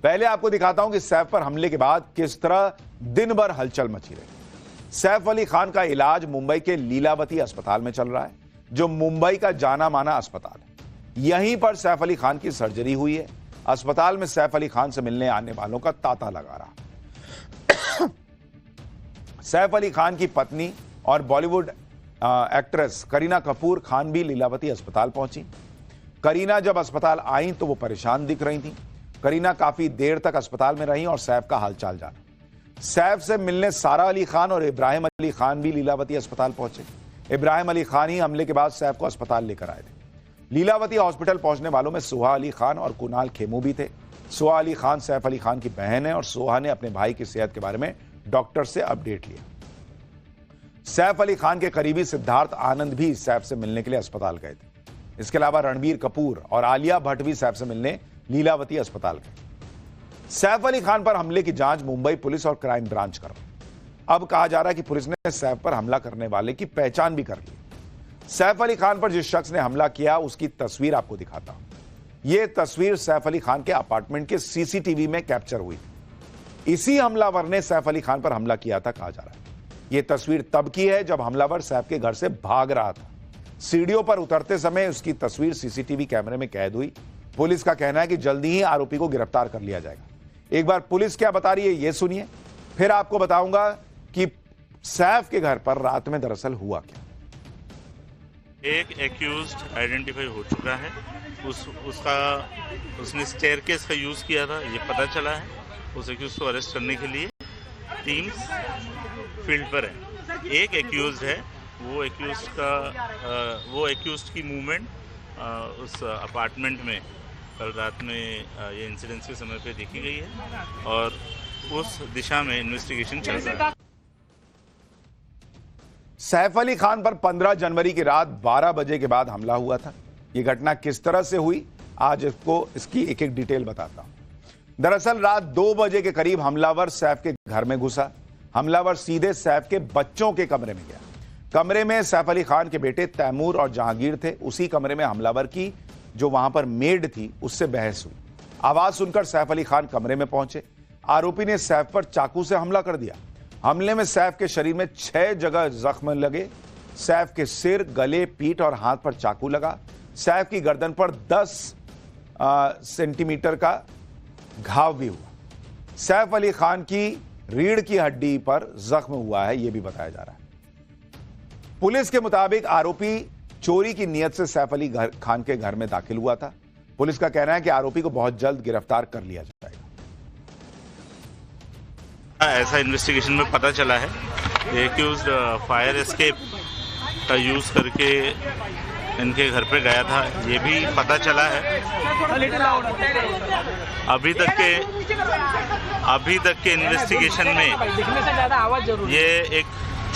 पहले आपको दिखाता हूं कि सैफ पर हमले के बाद किस तरह दिन भर हलचल मची रही। सैफ अली खान का इलाज मुंबई के लीलावती अस्पताल में चल रहा है, जो मुंबई का जाना माना अस्पताल है। यहीं पर सैफ अली खान की सर्जरी हुई है। अस्पताल में सैफ अली खान से मिलने आने वालों का तांता लगा रहा। सैफ अली खान की पत्नी और बॉलीवुड एक्ट्रेस करीना कपूर खान भी लीलावती अस्पताल पहुंची। करीना जब अस्पताल आई तो वो परेशान दिख रही थी। करीना काफी देर तक अस्पताल में रही और सैफ का हालचाल जाना। सैफ से मिलने सारा अली खान और इब्राहिम अली खान भी लीलावती अस्पताल पहुंचे। इब्राहिम अली खान ही हमले के बाद सैफ को अस्पताल लेकर आए थे। लीलावती हॉस्पिटल पहुंचने वालों में सुहा अली खान और कुणाल खेमू भी थे। सुहा अली खान सैफ अली खान की बहन है और सुहा ने अपने भाई की सेहत के बारे में डॉक्टर से अपडेट लिया। सैफ अली खान के करीबी सिद्धार्थ आनंद भी सैफ से मिलने के लिए अस्पताल गए थे। इसके अलावा रणबीर कपूर और आलिया भट्ट भी सैफ से मिलने लीलावती अस्पताल गए। सैफ अली खान पर हमले की जांच मुंबई पुलिस और क्राइम ब्रांच कर रही। अब कहा जा रहा है कि पुलिस ने सैफ पर हमला करने वाले की पहचान भी कर ली। सैफ अली खान पर जिस शख्स ने हमला किया उसकी तस्वीर आपको दिखाता हूं। यह तस्वीर सैफ अली खान के अपार्टमेंट के सीसीटीवी में कैप्चर हुई। इसी हमलावर ने सैफ अली खान पर हमला किया था कहा जा रहा है। यह तस्वीर तब की है जब हमलावर सैफ के घर से भाग रहा था। सीढ़ियों पर उतरते समय उसकी तस्वीर सीसीटीवी कैमरे में कैद हुई। पुलिस का कहना है कि जल्दी ही आरोपी को गिरफ्तार कर लिया जाएगा। एक बार पुलिस क्या बता रही है यह सुनिए, फिर आपको बताऊंगा कि सैफ के घर पर रात में दरअसल हुआ क्या। एक एक्यूज्ड आइडेंटिफाई हो चुका है। उसने स्टेयरकेस का यूज किया था, ये पता चला है। उस एक्यूज को अरेस्ट करने के लिए टीम्स फील्ड पर है। एक एक्यूज्ड है, वो एक्यूज्ड की मूवमेंट उस अपार्टमेंट में कल रात में ये इंसिडेंस के समय पे देखी गई है और उस दिशा में इन्वेस्टिगेशन चल रहा है। सैफ अली खान पर 15 जनवरी की रात 12 बजे के बाद हमला हुआ था। यह घटना किस तरह से हुई आज इसकी एक एक डिटेल बताता हूं। दरअसल रात 2 बजे के करीब हमलावर सैफ के घर में घुसा। हमलावर सीधे सैफ के बच्चों के कमरे में गया। कमरे में सैफ अली खान के बेटे तैमूर और जहांगीर थे। उसी कमरे में हमलावर की जो वहां पर मेड थी उससे बहस हुई। आवाज सुनकर सैफ अली खान कमरे में पहुंचे। आरोपी ने सैफ पर चाकू से हमला कर दिया। हमले में सैफ के शरीर में 6 जगह जख्म लगे। सैफ के सिर, गले, पीठ और हाथ पर चाकू लगा। सैफ की गर्दन पर 10 सेंटीमीटर का घाव भी हुआ। सैफ अली खान की रीढ़ की हड्डी पर जख्म हुआ है, यह भी बताया जा रहा है। पुलिस के मुताबिक आरोपी चोरी की नीयत से सैफ अली खान के घर में दाखिल हुआ था। पुलिस का कहना है कि आरोपी को बहुत जल्द गिरफ्तार कर लिया जाएगा। ऐसा इन्वेस्टिगेशन में पता चला है एक्यूज्ड फायर एस्केप का यूज करके इनके घर पे गया था, ये भी पता चला है। अभी तक के इन्वेस्टिगेशन में ये एक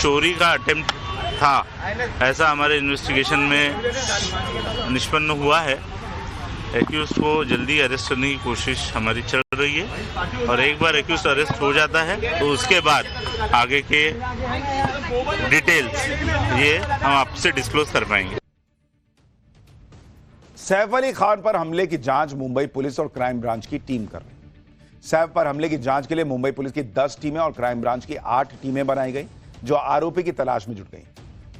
चोरी का अटेम्प्ट था, ऐसा हमारे इन्वेस्टिगेशन में निष्पन्न हुआ है। एक्यूज को जल्दी अरेस्ट करने की कोशिश हमारी चल रही है और एक बार एक्यूज अरेस्ट हो जाता है तो उसके बाद आगे के डिटेल्स ये हम आपसे डिस्क्लोज कर पाएंगे। सैफ अली खान पर हमले की जांच मुंबई पुलिस और क्राइम ब्रांच की टीम कर रही है। सैफ पर हमले की जांच के लिए मुंबई पुलिस की 10 टीमें और क्राइम ब्रांच की 8 टीमें बनाई गई जो आरोपी की तलाश में जुट गई।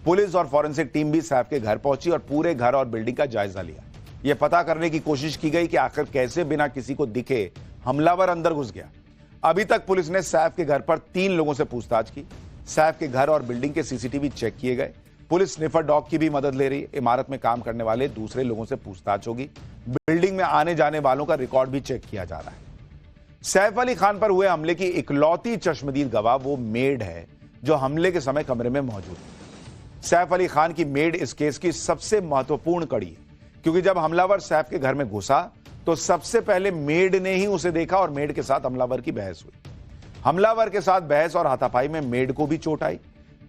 पुलिस और फॉरेंसिक टीम भी सैफ के घर पहुंची और पूरे घर और बिल्डिंग का जायजा लिया। यह पता करने की कोशिश की गई कि आखिर कैसे बिना किसी को दिखे हमलावर अंदर घुस गया। अभी तक पुलिस ने सैफ के घर पर 3 लोगों से पूछताछ की। सैफ के घर और बिल्डिंग के सीसीटीवी चेक किए गए। पुलिस स्निफर डॉग की भी मदद ले रही है। इमारत में काम करने वाले दूसरे लोगों से पूछताछ होगी। बिल्डिंग में आने जाने वालों का रिकॉर्ड भी चेक किया जा रहा है। सैफ अली खान पर हुए हमले की इकलौती चश्मदीद गवाह वो मेड है जो हमले के समय कमरे में मौजूद है। सैफ अली खान की मेड इस केस की सबसे महत्वपूर्ण कड़ी है क्योंकि जब हमलावर सैफ के घर में घुसा तो सबसे पहले मेड ने ही उसे देखा और मेड के साथ हमलावर की बहस हुई। हमलावर के साथ बहस और हाथापाई में मेड को भी चोट आई।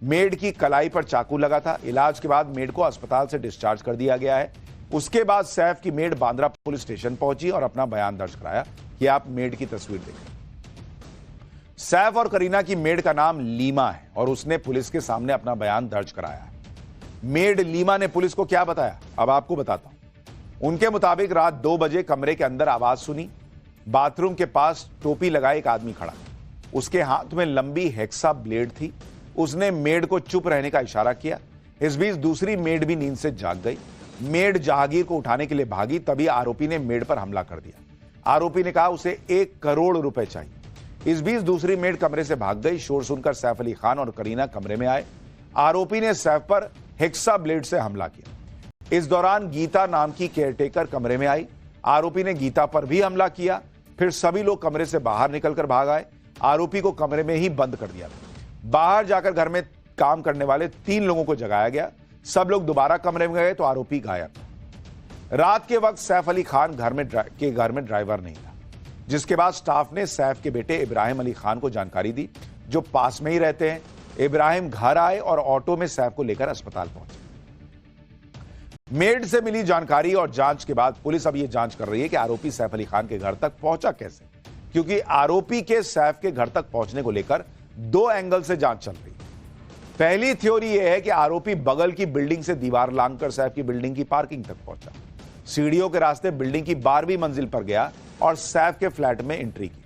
मेड की कलाई पर चाकू लगा था। इलाज के बाद मेड को अस्पताल से डिस्चार्ज कर दिया गया है। उसके बाद सैफ की मेड बांद्रा पुलिस स्टेशन पहुंची और अपना बयान दर्ज कराया। ये आप मेड की तस्वीर देखें। सैफ और करीना की मेड का नाम लीमा है और उसने पुलिस के सामने अपना बयान दर्ज कराया है। मेड लीमा ने पुलिस को क्या बताया अब आपको बताता हूं। उनके मुताबिक रात 2 बजे कमरे के अंदर आवाज सुनी। बाथरूम के पास टोपी लगाए एक आदमी खड़ा, उसके हाथ में लंबी हेक्सा ब्लेड थी। उसने मेड को चुप रहने का इशारा किया। इस बीच दूसरी मेड भी नींद से जाग गई। मेड जहांगीर को उठाने के लिए भागी, तभी आरोपी ने मेड पर हमला कर दिया। आरोपी ने कहा उसे 1 करोड़ रुपए चाहिए। इस बीच दूसरी मेड कमरे से भाग गई। शोर सुनकर सैफ अली खान और करीना कमरे में आए। आरोपी ने सैफ पर हेक्सा ब्लेड से हमला किया। इस दौरान गीता नाम की केयरटेकर कमरे में आई। आरोपी ने गीता पर भी हमला किया। फिर सभी लोग कमरे से बाहर निकलकर भाग आए। आरोपी को कमरे में ही बंद कर दिया। बाहर जाकर घर में काम करने वाले 3 लोगों को जगाया गया। सब लोग दोबारा कमरे में गए तो आरोपी गायब। रात के वक्त सैफ अली खान घर में ड्राइवर नहीं था, जिसके बाद स्टाफ ने सैफ के बेटे इब्राहिम अली खान को जानकारी दी, जो पास में ही रहते हैं। इब्राहिम घर आए और ऑटो में सैफ को लेकर अस्पताल पहुंचे। मेड से मिली जानकारी और जांच के बाद पुलिस अब यह जांच कर रही है कि आरोपी सैफ अली खान के घर तक पहुंचा कैसे, क्योंकि आरोपी के सैफ के घर तक पहुंचने को लेकर 2 एंगल से जांच चल रही है। पहली थ्योरी यह है कि आरोपी बगल की बिल्डिंग से दीवार लांघकर सैफ की बिल्डिंग की पार्किंग तक पहुंचा, सीढ़ियों के रास्ते बिल्डिंग की 12वीं मंजिल पर गया और सैफ के फ्लैट में एंट्री की।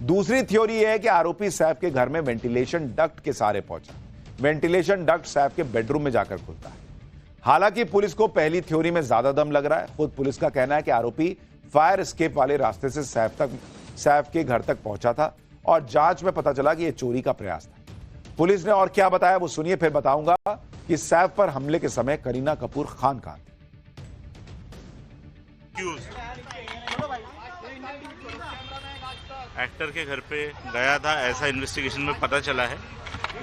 दूसरी थ्योरी यह है कि आरोपी सैफ के घर में वेंटिलेशन डक्ट के सहारे पहुंचा। वेंटिलेशन डक्ट सैफ के बेडरूम में जाकर खुलता है। हालांकि पुलिस को पहली थ्योरी में ज्यादा दम लग रहा है। खुद पुलिस का कहना है कि आरोपी फायर एस्केप वाले रास्ते से सैफ के घर तक पहुंचा था और जांच में पता चला कि यह चोरी का प्रयास था। पुलिस ने और क्या बताया वो सुनिए, फिर बताऊंगा कि सैफ पर हमले के समय करीना कपूर खान कहां थी। एक्टर के घर पे गया था, ऐसा इन्वेस्टिगेशन में पता चला है।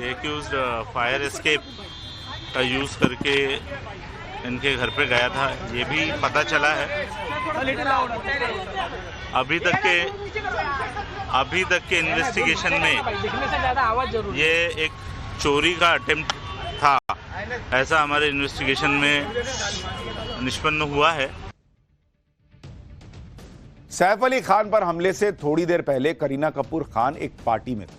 एक्यूज्ड फायर एस्केप का यूज करके इनके घर पे गया था, ये भी पता चला है। अभी तक के इन्वेस्टिगेशन में ये एक चोरी का अटेम्प्ट था, ऐसा हमारे इन्वेस्टिगेशन में निष्पन्न हुआ है। सैफ अली खान पर हमले से थोड़ी देर पहले करीना कपूर खान एक पार्टी में थी।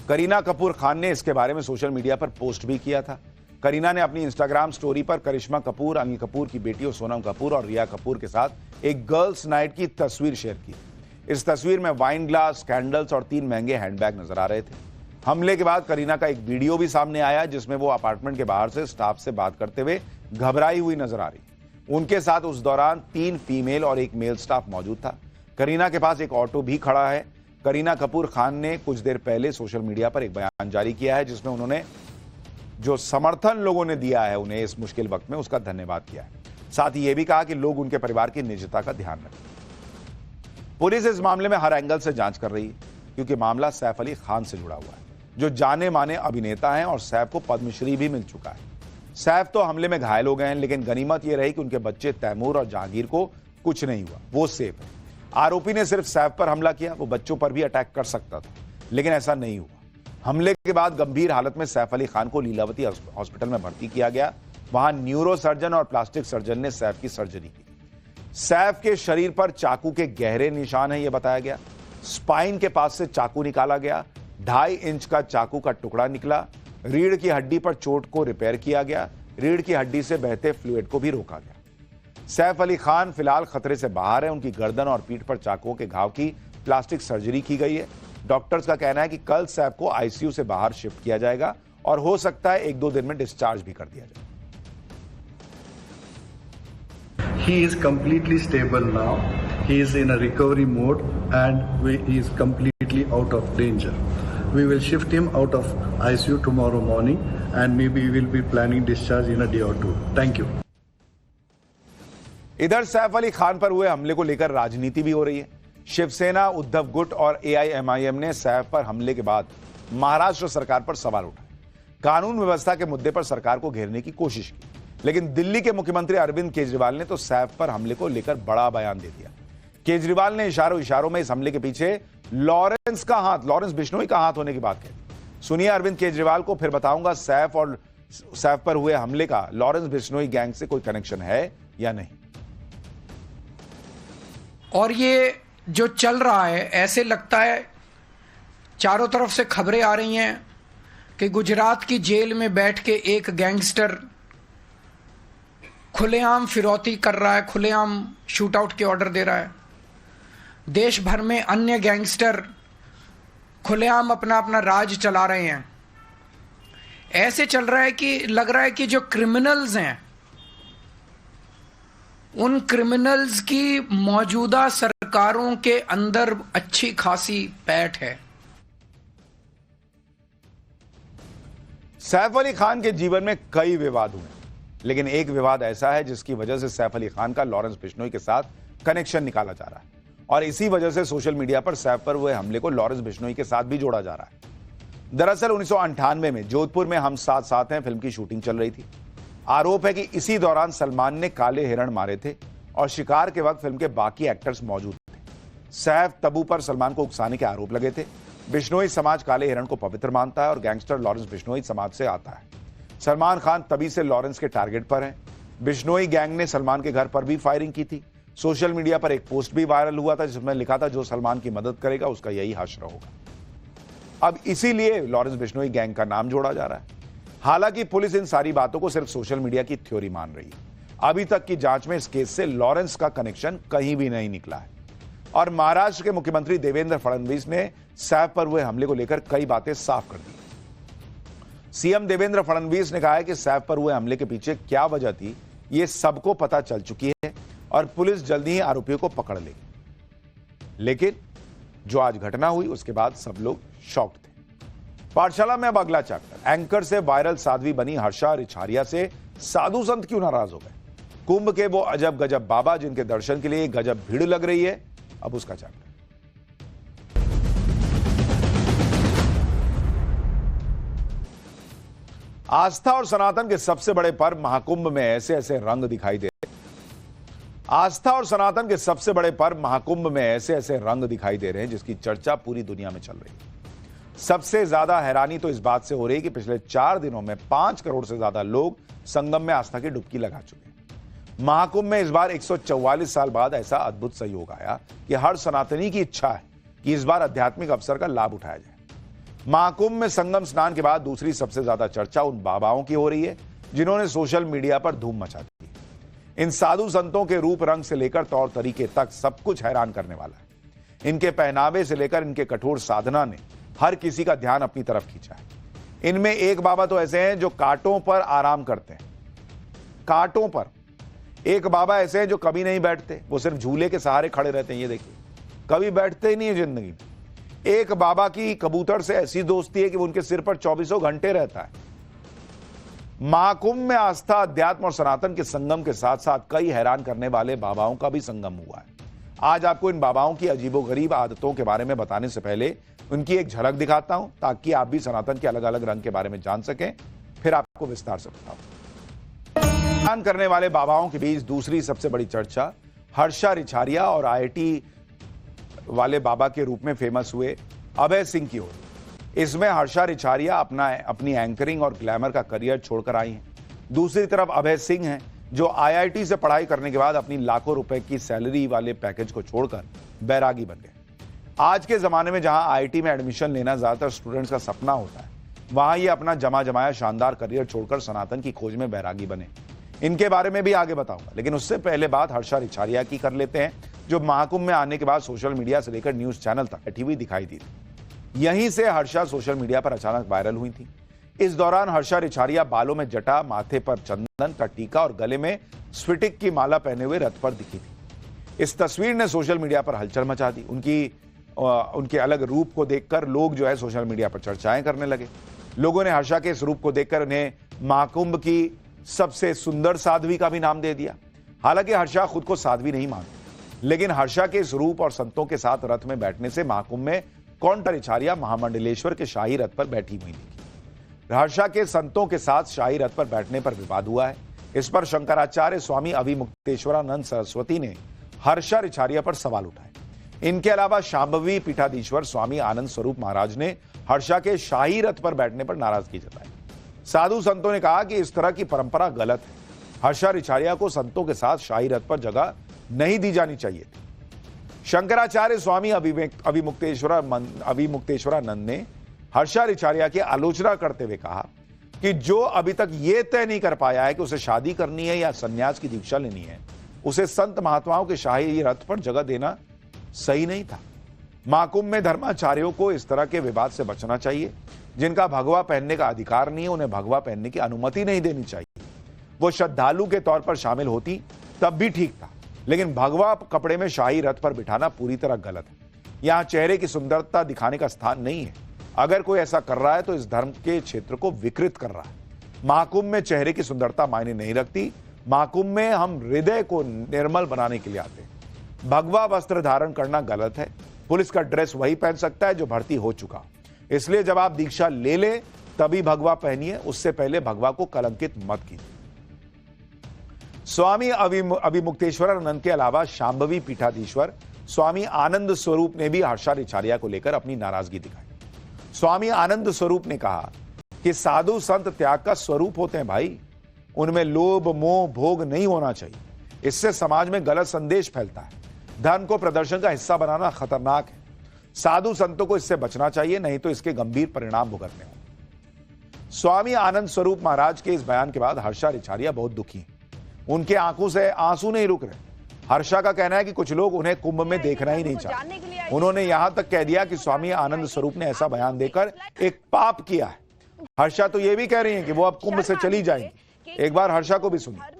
करीना कपूर खान ने इसके बारे में सोशल मीडिया पर पोस्ट भी किया था। करीना ने अपनी इंस्टाग्राम स्टोरी पर करिश्मा कपूर, अनिल कपूर की बेटी और सोनम कपूर और रिया कपूर के साथ एक गर्ल्स नाइट की तस्वीर शेयर की। इस तस्वीर में वाइन ग्लास, कैंडल्स और 3 महंगे हैंडबैग नजर आ रहे थे। हमले के बाद करीना का एक वीडियो भी सामने आया, जिसमें वो अपार्टमेंट के बाहर से स्टाफ से बात करते हुए घबराई हुई नजर आ रही। उनके साथ उस दौरान 3 फीमेल और 1 मेल स्टाफ मौजूद था। करीना के पास एक ऑटो भी खड़ा है। करीना कपूर खान ने कुछ देर पहले सोशल मीडिया पर एक बयान जारी किया है, जिसमें उन्होंने जो समर्थन लोगों ने दिया है उन्हें इस मुश्किल वक्त में, उसका धन्यवाद किया है। साथ ही यह भी कहा कि लोग उनके परिवार की निजता का ध्यान रखें। पुलिस इस मामले में हर एंगल से जांच कर रही है, क्योंकि मामला सैफ अली खान से जुड़ा हुआ है, जो जाने माने अभिनेता हैं और सैफ को पद्मश्री भी मिल चुका है। सैफ तो हमले में घायल हो गए हैं, लेकिन गनीमत यह रही कि उनके बच्चे तैमूर और जहांगीर को कुछ नहीं हुआ, वो सेफ है। आरोपी ने सिर्फ सैफ पर हमला किया, वो बच्चों पर भी अटैक कर सकता था, लेकिन ऐसा नहीं हुआ। हमले के बाद गंभीर हालत में सैफ अली खान को लीलावती हॉस्पिटल में भर्ती किया गया। वहां न्यूरो सर्जन और प्लास्टिक सर्जन ने सैफ की सर्जरी की। सैफ के शरीर पर चाकू के गहरे निशान है, यह बताया गया। स्पाइन के पास से चाकू निकाला गया। 2.5 इंच का चाकू का टुकड़ा निकला। रीढ़ की हड्डी पर चोट को रिपेयर किया गया। रीढ़ की हड्डी से बहते फ्लूइड को भी रोका गया। सैफ अली खान फिलहाल खतरे से बाहर है। उनकी गर्दन और पीठ पर चाकुओं के घाव की प्लास्टिक सर्जरी की गई है। डॉक्टर्स का कहना है कि कल सैफ को आईसीयू से बाहर शिफ्ट किया जाएगा और हो सकता है 1-2 दिन में डिस्चार्ज भी कर दिया जाए। He is completely stable now. He is in a recovery mode and he is completely out of danger. We will shift him out of ICU tomorrow morning and maybe we will be planning discharge in a day or 2. Thank you. इधर सैफ अली खान पर हुए हमले को लेकर राजनीति भी हो रही है। शिवसेना, उद्धव गुट और AIMIM ने सैफ पर हमले के बाद महाराष्ट्र सरकार पर सवाल उठाए। कानून व्यवस्था के मुद्दे पर सरकार को घेरने की कोशिश की, लेकिन दिल्ली के मुख्यमंत्री अरविंद केजरीवाल ने तो सैफ पर हमले को लेकर बड़ा बयान दे दिया। केजरीवाल ने इशारों में इस हमले के पीछे लॉरेंस बिश्नोई का हाथ होने की बात कही। सुनिए अरविंद केजरीवाल को, फिर बताऊंगा सैफ पर हुए हमले का लॉरेंस बिश्नोई गैंग से कोई कनेक्शन है या नहीं। और ये जो चल रहा है, ऐसे लगता है चारों तरफ से खबरें आ रही हैं कि गुजरात की जेल में बैठ के एक गैंगस्टर खुलेआम फिरौती कर रहा है, खुलेआम शूटआउट के ऑर्डर दे रहा है। देश भर में अन्य गैंगस्टर खुलेआम अपना अपना राज चला रहे हैं। ऐसे चल रहा है कि लग रहा है कि जो क्रिमिनल्स हैं, उन क्रिमिनल्स की मौजूदा सरकारों के अंदर अच्छी खासी पैठ है। सैफ अली खान के जीवन में कई विवाद हुए, लेकिन एक विवाद ऐसा है जिसकी वजह से सैफ अली खान का लॉरेंस बिश्नोई के साथ कनेक्शन निकाला जा रहा है और इसी वजह से सोशल मीडिया पर सैफ पर हुए हमले को लॉरेंस बिश्नोई के साथ भी जोड़ा जा रहा है। दरअसल 1998 में जोधपुर में हम साथ साथ हैं फिल्म की शूटिंग चल रही थी। आरोप है कि इसी दौरान सलमान ने काले हिरण मारे थे और शिकार के वक्त फिल्म के बाकी एक्टर्स मौजूद थे। सैफ तबू पर सलमान को उकसाने के आरोप लगे थे। बिश्नोई समाज काले हिरण को पवित्र मानता है और गैंगस्टर लॉरेंस बिश्नोई समाज से आता है। सलमान खान तभी से लॉरेंस के टारगेट पर हैं। बिश्नोई गैंग ने सलमान के घर पर भी फायरिंग की थी। सोशल मीडिया पर एक पोस्ट भी वायरल हुआ था जिसमें लिखा था, जो सलमान की मदद करेगा उसका यही हश्र होगा। अब इसीलिए लॉरेंस बिश्नोई गैंग का नाम जोड़ा जा रहा है। हालांकि पुलिस इन सारी बातों को सिर्फ सोशल मीडिया की थ्योरी मान रही है। अभी तक की जांच में इस केस से लॉरेंस का कनेक्शन कहीं भी नहीं निकला है और महाराष्ट्र के मुख्यमंत्री देवेंद्र फडणवीस ने सैफ पर हुए हमले को लेकर कई बातें साफ कर दी। सीएम देवेंद्र फडणवीस ने कहा है कि सैफ पर हुए हमले के पीछे क्या वजह थी, यह सबको पता चल चुकी है और पुलिस जल्दी ही आरोपियों को पकड़ लेगी। लेकिन जो आज घटना हुई उसके बाद सब लोग शॉक्ड थे। पाठशाला में अब अगला चैप्टर। एंकर से वायरल साध्वी बनी हर्षा रिछारिया से साधु संत क्यों नाराज हो गए? कुंभ के वो अजब गजब बाबा जिनके दर्शन के लिए गजब भीड़ लग रही है, अब उसका चैप्टर। आस्था और सनातन के सबसे बड़े पर्व महाकुंभ में ऐसे ऐसे रंग दिखाई दे रहे हैं। आस्था और सनातन के सबसे बड़े पर्व महाकुंभ में ऐसे ऐसे रंग दिखाई दे रहे हैं जिसकी चर्चा पूरी दुनिया में चल रही है। सबसे ज्यादा हैरानी तो इस बात से हो रही है कि पिछले 4 दिनों में 5 करोड़ से ज्यादा लोग संगम में आस्था की डुबकी लगा चुके हैं। महाकुंभ में इस बार 144 साल बाद ऐसा अद्भुत संयोग आया कि हर सनातनी की इच्छा है कि इस बार आध्यात्मिक अवसर का लाभ उठाया जाए। महाकुंभ में संगम स्नान के बाद दूसरी सबसे ज्यादा चर्चा उन बाबाओं की हो रही है जिन्होंने सोशल मीडिया पर धूम मचा दी है। इन साधु संतों के रूप रंग से लेकर तौर तरीके तक सब कुछ हैरान करने वाला है। इनके पहनावे से लेकर इनके कठोर साधना ने हर किसी का ध्यान अपनी तरफ खींचा है। इनमें एक बाबा तो ऐसे हैं जो कांटों पर आराम करते हैं, कांटों पर। एक बाबा ऐसे हैं जो कभी नहीं बैठते, वो सिर्फ झूले के सहारे खड़े रहते हैं। ये देखिए, कभी बैठते ही नहीं है जिंदगी में। एक बाबा की कबूतर से ऐसी दोस्ती है कि वो उनके सिर पर 24 घंटे रहता है। महाकुंभ में आस्था, अध्यात्म और सनातन के संगम के साथ साथ कई हैरान करने वाले बाबाओं का भी संगम हुआ है। आज आपको इन बाबाओं की अजीबोगरीब आदतों के बारे में बताने से पहले उनकी एक झलक दिखाता हूं ताकि आप भी सनातन के अलग अलग रंग के बारे में जान सकें, फिर आपको विस्तार से बताऊं। हैरान करने वाले बाबाओं के बीच दूसरी सबसे बड़ी चर्चा हर्षा रिछारिया और आईआईटी वाले बाबा के रूप में फेमस हुए अभय सिंह की ओर। इसमें हर्षा रिछारिया अपनी एंकरिंग और ग्लैमर का करियर छोड़कर आई हैं। दूसरी तरफ अभय सिंह हैं जो आईआईटी से पढ़ाई करने के बाद अपनी लाखों रुपए की सैलरी वाले पैकेज को छोड़कर बैरागी बन गए। आज के जमाने में जहां आईआईटी में एडमिशन लेना ज्यादातर स्टूडेंट्स का सपना होता है, वहां ये अपना जमा जमाया शानदार करियर छोड़कर सनातन की खोज में बैरागी बने। इनके बारे में भी आगे बताऊंगा, लेकिन उससे पहले बात हर्षा रिछारिया की कर लेते हैं, जो महाकुंभ में आने के बाद सोशल मीडिया से लेकर न्यूज चैनल तक बैठी हुई दिखाई दी थी। यहीं से हर्षा सोशल मीडिया पर अचानक वायरल हुई थी। इस दौरान हर्षा रिछारिया बालों में जटा, माथे पर चंदन का टीका और गले में स्फटिक की माला पहने हुए रथ पर दिखी थी। इस तस्वीर ने सोशल मीडिया पर हलचल मचा दी। उनके अलग रूप को देखकर लोग जो है सोशल मीडिया पर चर्चाएं करने लगे। लोगों ने हर्षा के इस रूप को देखकर उन्हें महाकुंभ की सबसे सुंदर साध्वी का भी नाम दे दिया। हालांकि हर्षा खुद को साध्वी नहीं मानती, लेकिन हर्षा के इस रूप और संतों के साथ रथ में बैठने से महाकुंभ में कौंटा रिछारिया महामंडलेश्वर के शाही रथ पर बैठी हुई दिखी। हर्षा के संतों के साथ शाही रथ पर बैठने पर विवाद हुआ है। इस पर शंकराचार्य स्वामी अभिमुक्तेश्वरानंद सरस्वती ने हर्षा रिछारिया पर सवाल उठाए। इनके अलावा शांभवी पीठाधीश्वर स्वामी आनंद स्वरूप महाराज ने हर्षा के शाही रथ पर बैठने पर नाराजगी जताई। साधु संतों ने कहा कि इस तरह की परंपरा गलत है। हर्षा रिछारिया को संतों के साथ शाही रथ पर जगह नहीं दी जानी चाहिए थी। शंकराचार्य स्वामी अभिमुक्तेश्वरानंद ने हर्षा रिछारिया की आलोचना करते हुए कहा कि जो अभी तक यह तय नहीं कर पाया है कि उसे शादी करनी है या संन्यास की दीक्षा लेनी है, उसे संत महात्माओं के शाही रथ पर जगह देना सही नहीं था। महाकुंभ में धर्माचार्यों को इस तरह के विवाद से बचना चाहिए। जिनका भगवा पहनने का अधिकार नहीं है, उन्हें भगवा पहनने की अनुमति नहीं देनी चाहिए। वो श्रद्धालु के तौर पर शामिल होती तब भी ठीक था, लेकिन भगवा कपड़े में शाही रथ पर बिठाना पूरी तरह गलत है। यहां चेहरे की सुंदरता दिखाने का स्थान नहीं है। अगर कोई ऐसा कर रहा है तो इस धर्म के क्षेत्र को विकृत कर रहा है। महाकुंभ में चेहरे की सुंदरता मायने नहीं रखती। महाकुंभ में हम हृदय को निर्मल बनाने के लिए आते हैं। भगवा वस्त्र धारण करना गलत है। पुलिस का ड्रेस वही पहन सकता है जो भर्ती हो चुका। इसलिए जब आप दीक्षा ले ले तभी भगवा पहनिए, उससे पहले भगवा को कलंकित मत कीजिए। स्वामी अभिमुक्तेश्वरानंद के अलावा शांभवी पीठाधीश्वर स्वामी आनंद स्वरूप ने भी हर्षाचार्य को लेकर अपनी नाराजगी दिखाई। स्वामी आनंद स्वरूप ने कहा कि साधु संत त्याग का स्वरूप होते हैं भाई, उनमें लोभ मोह भोग नहीं होना चाहिए। इससे समाज में गलत संदेश फैलता है। धर्म को प्रदर्शन का हिस्सा बनाना खतरनाक है। साधु संतों को इससे बचना चाहिए, नहीं तो इसके गंभीर परिणाम भुगतने होंगे। स्वामी आनंद स्वरूप महाराज के इस बयान के बाद हर्षाचार्य बहुत दुखी हैं। उनके आंखों से आंसू नहीं रुक रहे। हर्षा का कहना है कि कुछ लोग उन्हें कुंभ में देखना ही नहीं चाहते। उन्होंने यहां तक कह दिया कि स्वामी आनंद स्वरूप ने ऐसा बयान देकर एक पाप किया है। हर्षा तो ये भी कह रही हैं कि वो अब कुंभ से चली जाएंगी। एक बार हर्षा को भी सुनिए।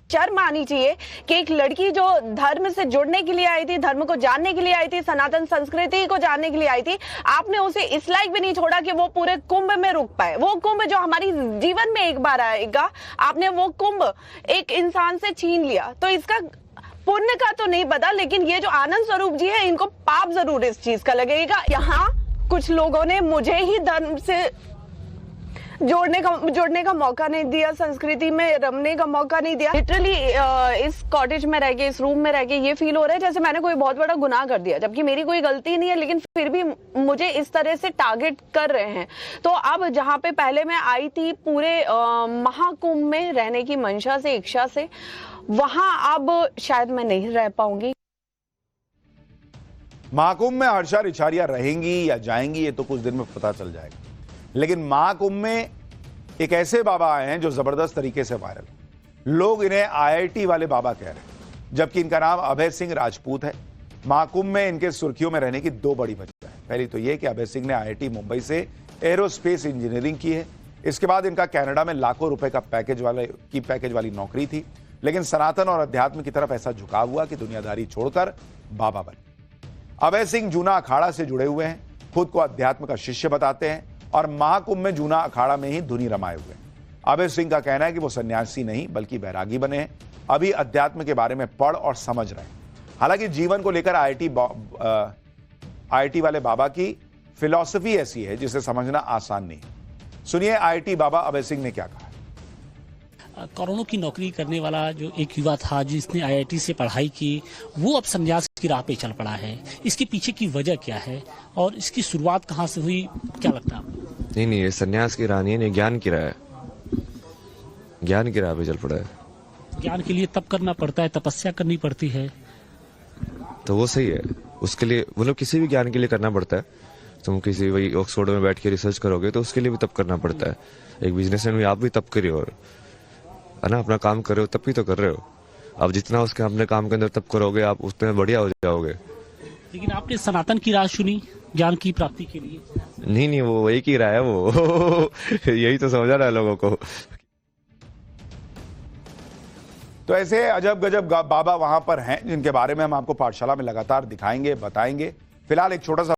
शर्म आनी चाहिए कि एक लड़की जो धर्म से जुड़ने के लिए आई थी, धर्म को जानने के लिए आई थी, सनातन संस्कृति को जानने के लिए आई थी, आपने उसे इस लायक भी नहीं छोड़ा कि वो पूरे कुंभ में रुक पाए। वो कुंभ जो हमारी जीवन में एक बार आएगा, आपने वो कुंभ एक इंसान से छीन लिया। तो इसका पुण्य का तो नहीं पता, लेकिन ये जो आनंद स्वरूप जी है, इनको पाप जरूर इस चीज का लगेगा। यहाँ कुछ लोगों ने मुझे ही धर्म से जोड़ने का मौका नहीं दिया, संस्कृति में रमने का मौका नहीं दिया। लिटरली इस कॉटेज में रह के, इस रूम में रह के ये फील हो रहा है जैसे मैंने कोई बहुत बड़ा गुनाह कर दिया, जबकि मेरी कोई गलती नहीं है, लेकिन फिर भी मुझे इस तरह से टारगेट कर रहे हैं। तो अब जहाँ पे पहले मैं आई थी पूरे महाकुंभ में रहने की मंशा से, इच्छा से, वहां अब शायद मैं नहीं रह पाऊंगी। महाकुंभ में हर्षाचार्य रहेंगी या जाएंगी ये तो कुछ दिन में पता चल जाएगा, लेकिन महाकुंभ में एक ऐसे बाबा आए हैं जो जबरदस्त तरीके से वायरल। लोग इन्हें IIT वाले बाबा कह रहे हैं, जबकि इनका नाम अभय सिंह राजपूत है। महाकुंभ में इनके सुर्खियों में रहने की दो बड़ी वजह है। पहली तो यह कि अभय सिंह ने IIT मुंबई से एरोस्पेस इंजीनियरिंग की है। इसके बाद इनका कनाडा में लाखों रुपए का पैकेज वाली नौकरी थी, लेकिन सनातन और अध्यात्म की तरफ ऐसा झुकाव हुआ कि दुनियादारी छोड़कर बाबा बने। अभय सिंह जूना अखाड़ा से जुड़े हुए हैं, खुद को अध्यात्म का शिष्य बताते हैं और महाकुंभ में जूना अखाड़ा में ही धुनी रमाए हुए हैं। अभय सिंह का कहना है कि वो सन्यासी नहीं बल्कि बैरागी बने हैं, अभी अध्यात्म के बारे में पढ़ और समझ रहे हैं। हालांकि जीवन को लेकर IIT वाले बाबा की फिलॉसफी ऐसी है जिसे समझना आसान नहीं है। सुनिए IIT बाबा अभय सिंह ने क्या कहा। करोड़ों की नौकरी करने वाला जो एक युवा था जिसने IIT से पढ़ाई की, वो अब संन्यास की राह पे चल पड़ा है। इसके पीछे की वजह क्या है और इसकी शुरुआत कहाँ से हुई, क्या लगता है? नहीं, ये संन्यास की राह नहीं है, ज्ञान की राह है। ज्ञान की राह पे चल पड़ा है। ज्ञान के लिए तप करना पड़ता है, तपस्या करनी पड़ती है, तो वो सही है। उसके लिए मतलब किसी भी ज्ञान के लिए करना पड़ता है। तुम किसी वही ऑक्सफोर्ड में बैठ के रिसर्च करोगे तो उसके लिए भी तप करना पड़ता है। एक बिजनेसमैन भी आप भी तप करिए और है ना, अपना काम कर रहे हो तब भी तो कर रहे हो। अब जितना उसके अपने काम के अंदर तब करोगे आप उतने बढ़िया हो जाओगे। लेकिन आपने सनातन की राह चुनी ज्ञान की प्राप्ति के लिए। नहीं, वो एक ही राह है वो यही तो समझा रहा है लोगों को। तो ऐसे अजब गजब बाबा वहां पर हैं जिनके बारे में हम आपको पाठशाला में लगातार दिखाएंगे, बताएंगे। फिलहाल एक छोटा सा